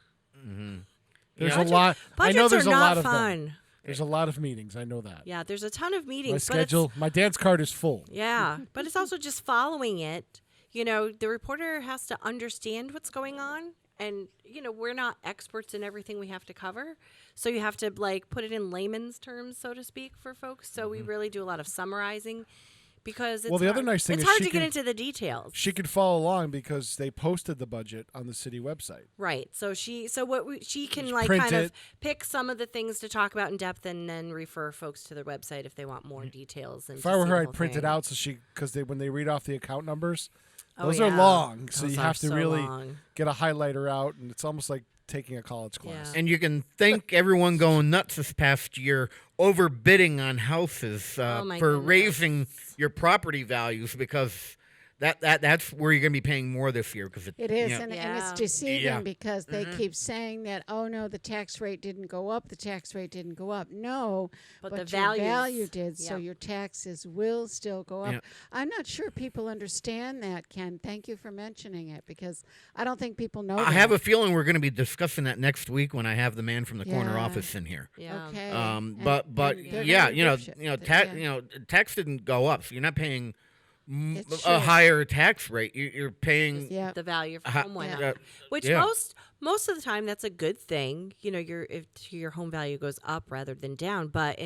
There's a lot. I know Budgets there's are a not lot of fun. them. There's a lot of meetings. I know that. Yeah, there's a ton of My meetings. schedule, my dance card is full. Yeah, but it's also just following it. The reporter has to understand what's going on. And, we're not experts in everything we have to cover. So you have to, put it in layman's terms, so to speak, for folks. So we really do a lot of summarizing because it's Well, the other nice thing it's is hard she to get can- into the details. She could follow along because they posted the budget on the city website. Right. So she can Just print kind of it. pick some of the things to talk about in depth and then refer folks to their website if they want more details. And If to I were see her, the I'd whole print thing. it out because when they read off the account numbers, Oh, those are yeah. long. So Those you are have to so really long. get a highlighter out, and it's almost like taking a college class. And you can thank everyone going nuts this past year overbidding on houses Oh, my for goodness. raising your property values, because that's where you're going to be paying more this year. Because It is, yeah. and Yeah. it's deceiving Yeah. because they keep saying that, oh no, the tax rate didn't go up, the tax rate didn't go up. No, But the your values- value did, so yeah. your taxes will still go up. Yeah. I'm not sure people understand that, Ken. Thank you for mentioning it, because I don't think people know I that. have a feeling we're going to be discussing that next week when I have the man from the corner Yeah. office in here. Yeah. Okay. But And they're yeah, very dipshit, tax didn't go up, so you're not paying It a should. higher tax rate. You're paying Yeah. The value of Ha- home went yeah. up, which Yeah. most of the time that's a good thing. If your home value goes up rather than down, but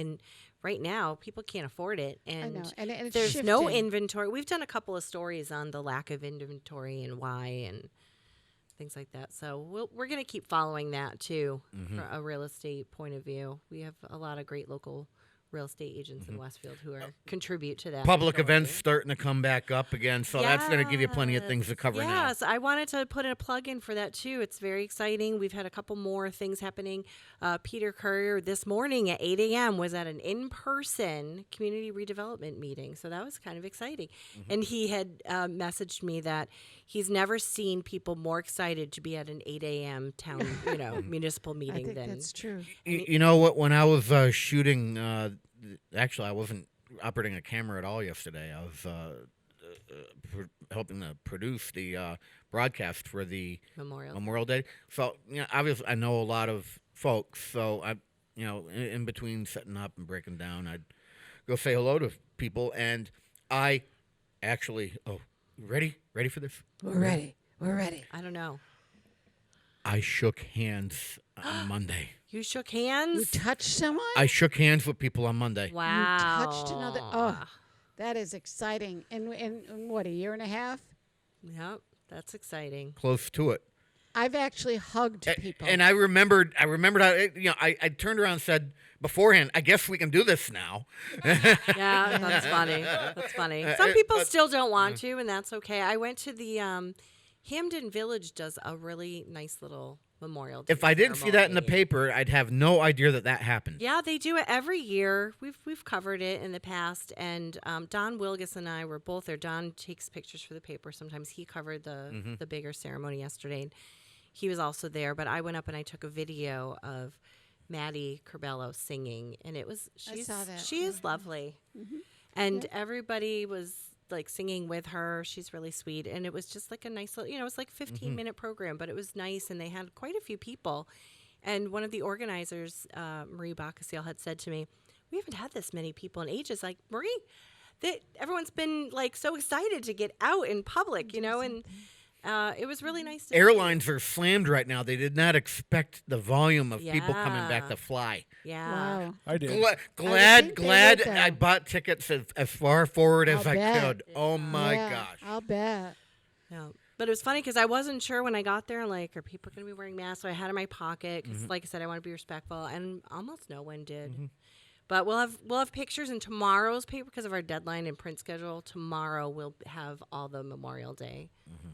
right now people can't afford it, and, know, and it's there's no shifting. inventory. We've done a couple of stories on the lack of inventory and why and things like that. So we're going to keep following that too from a real estate point of view. We have a lot of great local real estate agents in Westfield who contribute to that. Public facility. events starting to come back up again, so that's going to give you plenty of things to cover now. Yes, I wanted to put in a plug in for that too. It's very exciting. We've had a couple more things happening. Peter Courier this morning at 8 a.m. was at an in-person community redevelopment meeting, so that was kind of exciting. And he had messaged me that he's never seen people more excited to be at an 8 a.m. town, municipal meeting. I think that's true. You know what? When I was shooting, actually, I wasn't operating a camera at all yesterday. I was helping to produce the broadcast for the Memorial Day. So, obviously, I know a lot of folks. So, in between setting up and breaking down, I'd go say hello to people. And I actually, ready for this? We're ready. We're ready. I don't know. I shook hands on Monday. You shook hands? You touched someone? I shook hands with people on Monday. Wow. You touched another. Oh, that is exciting. In what, a year and a half? Yep, that's exciting. Close to it. I've actually hugged people. And I remembered how, I turned around and said beforehand, I guess we can do this now. Yeah, that's funny. That's funny. Some people still don't want to, and that's okay. I went to the Hamden Village does a really nice little Memorial Day If I didn't see that in the ceremony. paper, I'd have no idea that happened. Yeah, they do it every year. We've covered it in the past, and Don Wilgus and I were both there. Don takes pictures for the paper. Sometimes he covered the bigger ceremony yesterday, and he was also there. But I went up and I took a video of Maddie Corbello singing, and it was I saw that. she is lovely, Mhm. and everybody was like singing with her. She's really sweet, and it was just like a nice little, it was like 15-minute program, but it was nice, and they had quite a few people. And one of the organizers, Marie Bacasiel, had said to me, "We haven't had this many people in ages." Like, Marie, everyone's been like so excited to get out in public, and it was really nice. To Airlines are slammed right now. They did not expect the volume of people coming back to fly. Yeah. Wow. I did. Glad I bought tickets as far forward as I bet. could. Oh my Yeah, gosh. I'll bet. Yeah. But it was funny because I wasn't sure when I got there, like, are people going to be wearing masks? So I had it in my pocket because, like I said, I want to be respectful, and almost no one did. But we'll have pictures in tomorrow's paper because of our deadline and print schedule. Tomorrow we'll have all the Memorial Day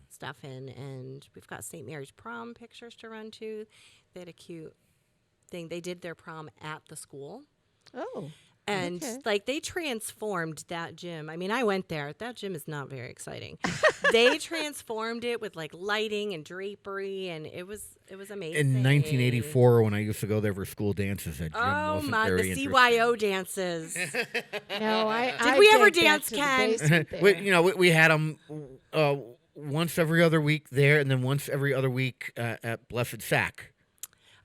stuff in, and we've got St. Mary's prom pictures to run to. They had a cute thing. They did their prom at the school. Oh. And okay. like they transformed that gym. I mean, I went there. That gym is not very exciting. They transformed it with like lighting and drapery, and it was amazing. In 1984, when I used to go there for school dances, that gym wasn't very the interesting. CYO dances. No, I Did we ever did back dance, to the Ken? basement there. we had them once every other week there, and then once every other week at Blessed Sack.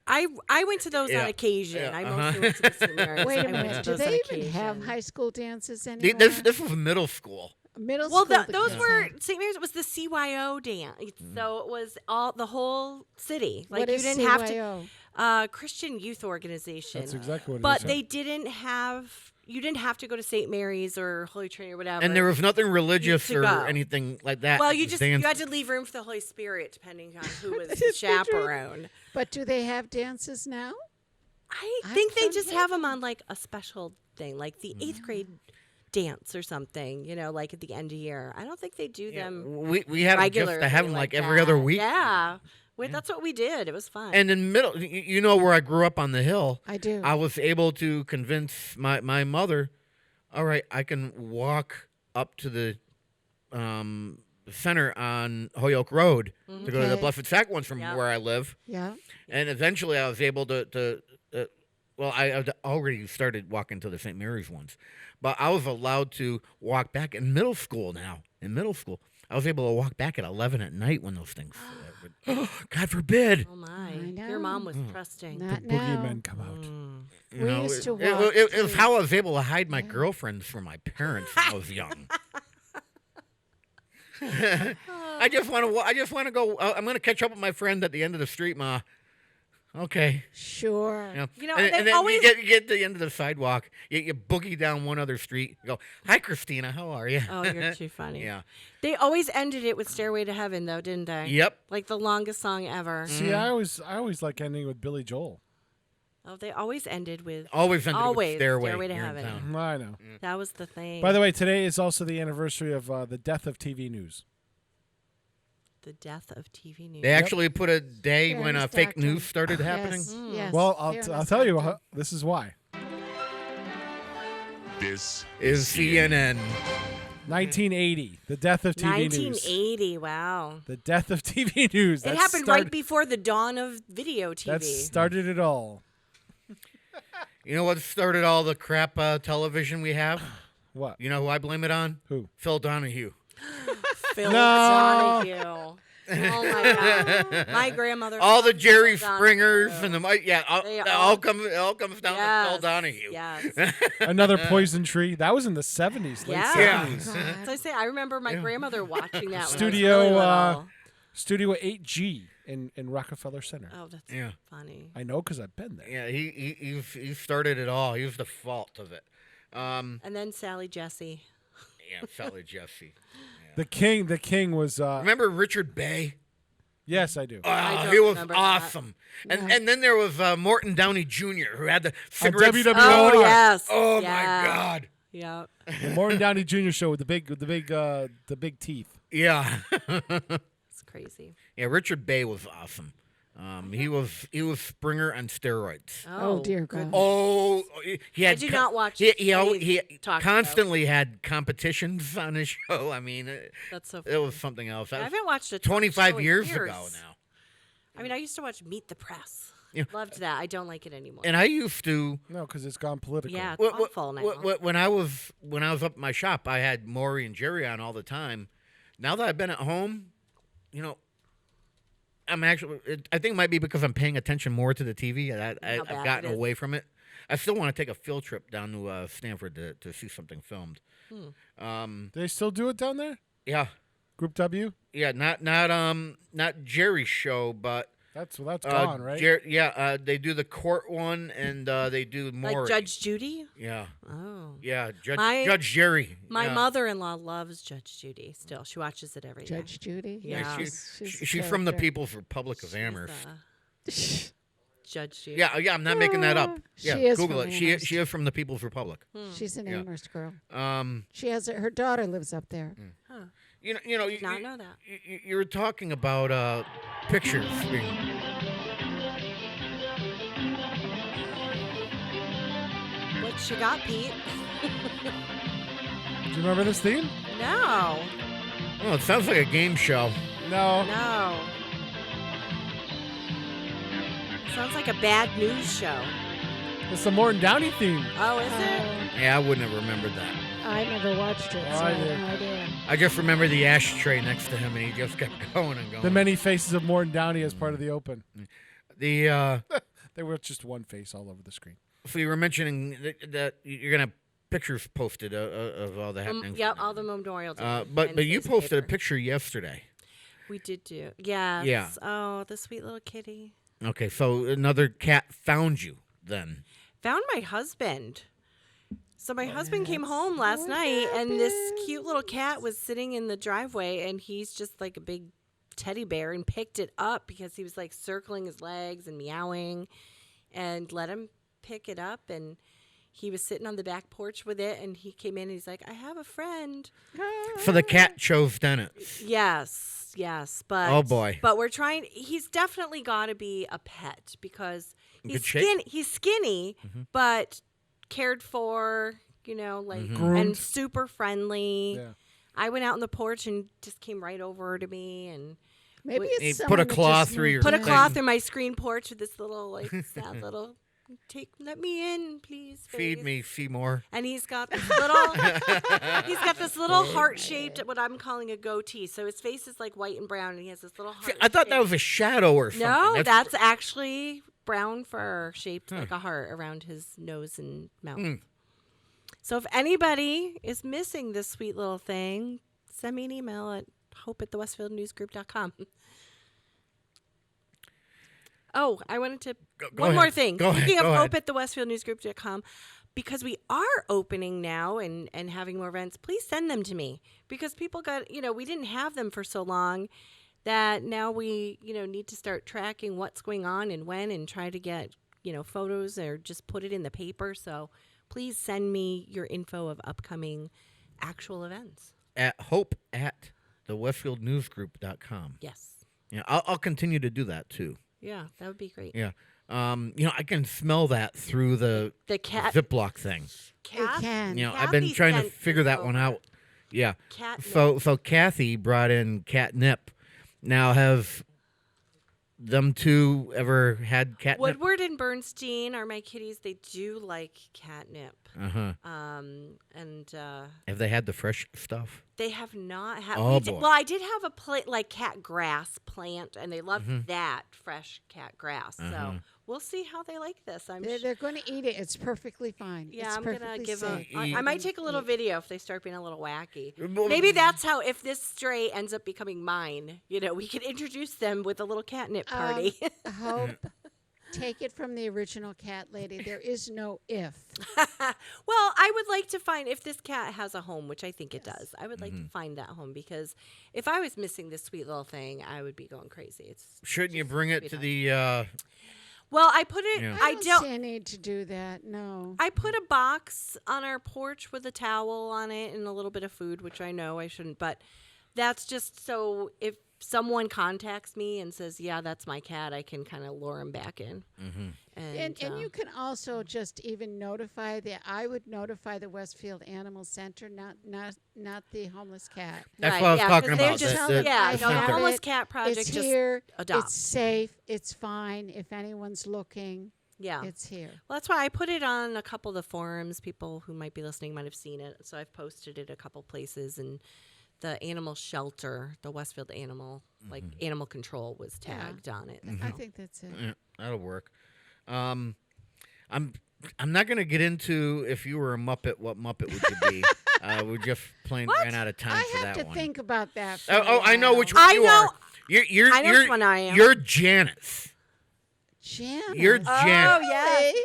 I went to those on occasion. Yeah, I mostly went to the St. Mary's. Wait a I went minute. to Do those on they even occasion. have high school dances anymore? This was middle school. Middle Well, school. those kids were have. St. Mary's. It was the CYO dance, so it was the whole city. Like What you is didn't have CYO? to. Christian Youth Organization. That's exactly what it But is. they didn't have. You didn't have to go to St. Mary's or Holy Trinity or whatever. And there was nothing religious to or go. anything like that. Well, It you was just dance- you had to leave room for the Holy Spirit depending on who was the chaperone. But do they have dances now? I I've think they done just that. have them on like a special thing, like the 8th grade dance or something. Like at the end of year. I don't think they do them. we had 'em just regularly to have them like every other week. Yeah, that's what we did. It was fun. And in middle, you know where I grew up on the hill. I do. I was able to convince my mother, all right, I can walk up to the center on Holyoke Road to go to the Okay. Blessed Sack ones from Yeah. where I live. Yeah. And eventually I was able to well, I had already started walking to the St. Mary's ones, but I was allowed to walk back in middle school now. In middle school, I was able to walk back at 11 at night when those things. God forbid. Oh my! know. Your mom was trusting. Not the now. boogeymen come out. You We know, used to it- walk it was to- how I was able to hide my girlfriends from my parents when I was young. I just want to go. I'm going to catch up with my friend at the end of the street, Ma. Okay. Sure. You know, You know, and, they and then always- you get to the end of the sidewalk. You boogie down one other street. You go, hi, Christina. How are you? Oh, you're too funny. Yeah. They always ended it with "Stairway to Heaven," though, didn't they? Yep. Like the longest song ever. See, I always like ending with Billy Joel. Oh, they always ended with with Stairway to here in Heaven. town. I know. That was the thing. By the way, today is also the anniversary of the death of TV news. The death of TV news. They actually put a day Here when in fake Stockton. news started happening. Yes. Well, here in I'll tell you. Stockton. This is why. This Is CNN. 1980, the death of TV news. 1980. Wow. The death of TV news. It happened right before the dawn of video TV. That started it all. You know what started all the crap television we have? What? You know who I blame it on? Who? Phil Donahue. Phil No. Donahue. Oh my God! My grandmother. All the loved Jerry Phil Springers Donahue. and the it all comes down to Phil Donahue. Yes. Another poison tree. That was in the 70s, late Yeah. 70s. So I say I remember my grandmother watching that. Studio, when I was really little. Studio 8G in Rockefeller Center. Oh, that's Yeah. funny. I know because I've been there. Yeah, he started it all. He was the fault of it. And then Sally Jesse. Yeah, Sally Jesse. The king was. Remember Richard Bay? Yes, I do. I don't He was remember that. awesome. And then there was Morton Downey Jr. who had the On cigarettes. WWR. Oh yes. Oh Yeah. my God. Yep. The Morton Downey Jr. show with the big teeth. Yeah. It's crazy. Yeah, Richard Bay was awesome. He was Springer on steroids. Oh, dear God. Oh, he had. I do not watch He any talk show. constantly had competitions on his show. I mean, That's so it was something else. I That was haven't watched a talk 25 show in years years. ago now. I mean, I used to watch Meet the Press. Yeah. Loved that. I don't like it anymore. And I used to. No, because it's gone political. Yeah, it's awful now. When I was up at my shop, I had Maury and Jerry on all the time. Now that I've been at home, you know, I think it might be because I'm paying attention more to the TV. I've bad gotten it is. away from it. I still want to take a field trip down to Stanford to see something filmed. They still do it down there? Yeah, Group W? yeah, not Jerry's show, but That's gone, right? They do the court one, and they do more. Like Judge Judy? Yeah. Oh. Yeah, Judge Jerry. My yeah. mother-in-law loves Judge Judy still. She watches it every day. Judge Judy? Yeah. She's from the People's Republic of Amherst. Judge Judy. Yeah, I'm not making that up. Yeah, She is Google from it. Amherst. She is from the People's Republic. She's an Yeah. Amherst girl. Um, She has her daughter lives up there. Huh. you know, Did not know that. you were talking about pictures being. What you got, Pete? Do you remember this theme? No. Oh, it sounds like a game show. No. No. Sounds like a bad news show. It's the Morton Downey theme. Oh, is it? Yeah, I wouldn't have remembered that. I never watched it, so I I have did. no idea. I just remember the ashtray next to him, and he just kept going and going. The many faces of Morton Downey as part of the Open. The There was just one face all over the screen. so you were mentioning that you're gonna have pictures posted of all the happenings. Yep, all the Memorial Day. But you Wednesday's posted a paper. picture yesterday. We did do. Yes. Yeah. Oh, the sweet little kitty. Okay, so another cat found you then. Found my husband. So my husband came home last night, and this cute little cat was sitting in the driveway, and he's just like a big teddy bear, and picked it up because he was like circling his legs and meowing, and let him pick it up, and he was sitting on the back porch with it, and he came in and he's like, I have a friend. So the cat chose Dennis. Yes, but Oh, boy. But we're trying. He's definitely got to be a pet because In he's good shape? He's skinny, but cared for. You know, like Groomed. and super friendly. Yeah. I went out on the porch and just came right over to me and Maybe He it's put a someone that cloth just through your put a thing. cloth in my screen porch with this little like sad little let me in, please. Feed face." me, Seymour. And he's got this little heart-shaped, what I'm calling a goatee. So his face is like white and brown, and he has this little heart. I thought that was a shadow or something. No, that's actually brown fur shaped Huh. like a heart around his nose and mouth. Hmm. So if anybody is missing this sweet little thing, send me an email at hope@thewestfieldnewsgroup.com. Oh, I wanted to Go one ahead. more thing. Go ahead. Speaking Go of ahead. hope@thewestfieldnewsgroup.com, because we are opening now and having more events, please send them to me. Because people got, we didn't have them for so long that now we, need to start tracking what's going on and when and try to get, photos or just put it in the paper. So please send me your info of upcoming actual events. At hope@thewestfieldnewsgroup.com. Yes. Yeah, I'll continue to do that too. Yeah, that would be great. Yeah. I can smell that through the cat Ziploc thing. You can. I've been trying to sent figure this that one out. Yeah. Catnip. So Kathy brought in catnip. Now, have them two ever had catnip? Woodward and Bernstein are my kitties. They do like catnip. Uh-huh. And Have they had the fresh stuff? they have not had. Oh, boy. Well, I did have a cat grass plant, and they loved Mhm. that fresh cat grass. Uh-huh. So we'll see how they like this. They're going to eat it. It's perfectly fine. Yeah, it's I'm gonna perfectly give them. safe. I might take a little video if they start being a little wacky. Well, Maybe that's how. If this stray ends up becoming mine, we could introduce them with a little catnip party. Hope, take it from the original cat lady. There is no if. Well, I would like to find if this cat has a home, which I think it does. I would like to find that home because if I was missing this sweet little thing, I would be going crazy. Shouldn't you bring it to the? Well, I put it. Yeah. I don't see a need to do that. No. I put a box on our porch with a towel on it and a little bit of food, which I know I shouldn't, but that's just so if someone contacts me and says, "Yeah, that's my cat," I can kind of lure him back in. Mm-hmm. And you can also just even I would notify the Westfield Animal Center, not the homeless cat. That's what I was talking about. The center. homeless cat project. It's just here. adopt. It's safe. It's fine. If anyone's looking, Yeah. it's here. Well, that's why I put it on a couple of the forums. People who might be listening might have seen it. So I've posted it a couple places, and the animal shelter, the Westfield Animal Control was tagged on it. I think that's it. Yeah, that'll work. I'm not going to get into if you were a Muppet, what Muppet would you be? We just plain ran out of time I for have that to one. think about that. For I know which one I you know. are. You're I know which one I am. You're Janice. Janice. You're Oh, Janice. yes.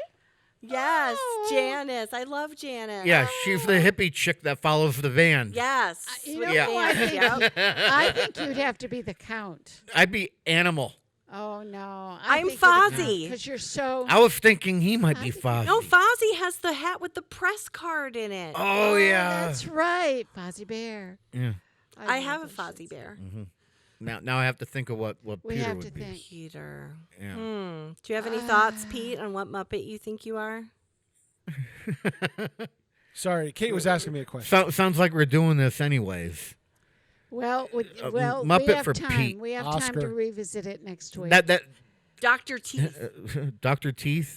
Yes, Janice. I love Janice. Yeah, she's the hippie chick that follows the van. Yes. You with know the who I van. think? Yep. I think you'd have to be the Count. I'd be Animal. Oh no, I'm Fozzie. because you're so. I was thinking he might be Fozzie. No, Fozzie has the hat with the press card in it. Oh, yeah. That's right, Fozzie Bear. Yeah. I have a Fozzie Bear. Mm-hmm. Now I have to think of what We Peter have would to be. think. Peter. Yeah. Do you have any thoughts, Pete, on what Muppet you think you are? Sorry, Kate was asking me a question. Sounds like we're doing this anyways. Well, we Muppet have for time. Pete. We have time Oscar. to revisit it next week. That Dr. Teeth Dr. Teeth.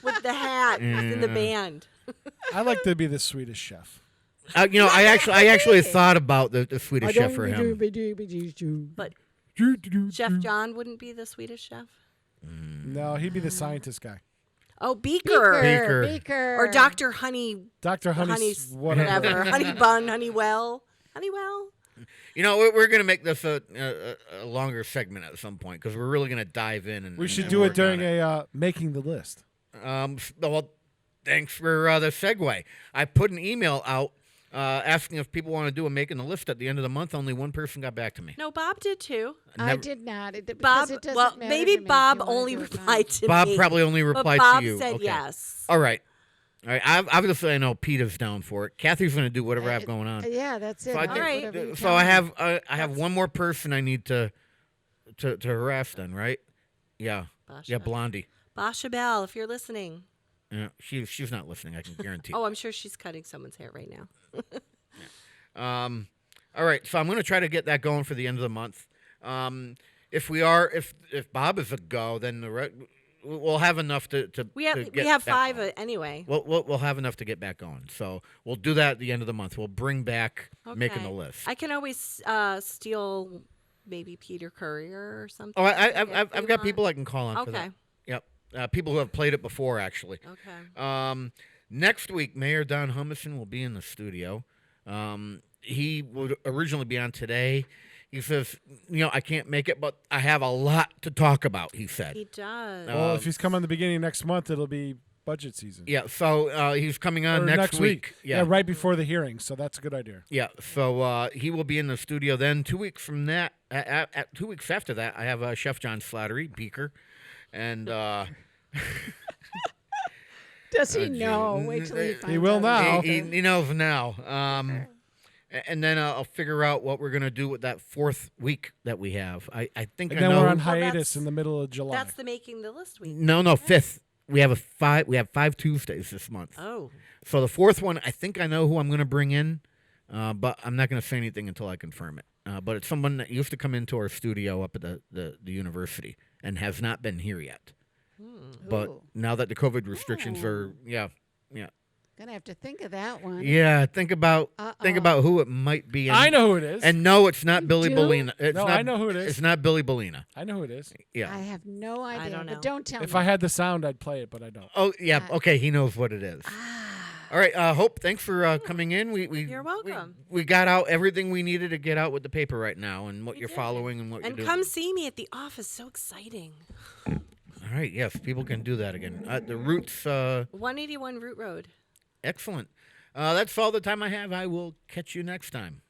with the hat in the Yeah. band. I'd like to be the Swedish chef. I actually thought about the Swedish chef for him. But Chef John wouldn't be the Swedish chef? No, he'd be the scientist guy. Oh, Beaker. Beaker. Or Dr. Honey. Dr. Honey, Honey's whatever. whatever. Honey Bun, Honeywell. Honeywell. We're going to make this a longer segment at some point because we're really going to dive in. And We should and do it work on during a making the list. Well, thanks for the segue. I put an email out asking if people want to do a making the list at the end of the month. Only one person got back to me. No, Bob did too. I did not. Because Bob, it doesn't well, matter maybe to me if Bob you wanna only do it or not. replied to Bob me. probably only But replied Bob to you. said Okay. yes. All right. Obviously, I know Pete is down for it. Kathy's going to do whatever I have going on. Yeah, that's it. So, All right. Whatever you so tell I me. have one more person I need to harass then, right? Yeah. Basha. Yeah, Blondie. Basha Bell, if you're listening. Yeah, she's not listening. I can guarantee. Oh, I'm sure she's cutting someone's hair right now. All right, so I'm going to try to get that going for the end of the month. If Bob is a go, then we'll have enough to We to have get we have back 5 going. anyway. We'll have enough to get back going. So we'll do that at the end of the month. We'll bring back making the Okay. list. I can always steal maybe Peter Courier or something. Oh, if I've you got want. people I can call on for that. Okay. Yep. People who have played it before, actually. Okay. Next week, Mayor Don Humison will be in the studio. He would originally be on today. He says, I can't make it, but I have a lot to talk about, he said. He does. Well, if he's coming in the beginning of next month, it'll be budget season. Yeah, so he's coming on Or next week. Yeah, right before the hearing. So that's a good idea. Yeah, so he will be in the studio then. 2 weeks from that, 2 weeks after that, I have Chef John Slattery, Beaker, and Does he know? Wait till he finds He will out. now. He knows now. And then I'll figure out what we're gonna do with that 4th week that we have. I think And I then know. we're on hiatus in the middle of July. That's the making the list week. No, 5th. We have 5 Tuesdays this month. Oh. So the 4th one, I think I know who I'm going to bring in, but I'm not going to say anything until I confirm it. But it's someone that used to come into our studio up at the university and has not been here yet. But Ooh. now that the COVID restrictions are, yeah. Gonna have to think of that one. Yeah, think about who it might be. I know who it is. And no, it's not Billy do? Bellina. It's No, not, I know who it is. It's not Billy Bellina. I know who it is. Yeah. I have no idea. don't know. But don't tell If me. I had the sound, I'd play it, but I don't. Oh, yeah. Okay, he knows what it is. All right, Hope, thanks for coming in. You're welcome. We got out everything we needed to get out with the paper right now and what you're following and what And you're doing. come see me at the office. So exciting. All right, yes, people can do that again. The Roots, 181 Root Road. excellent. That's all the time I have. I will catch you next time.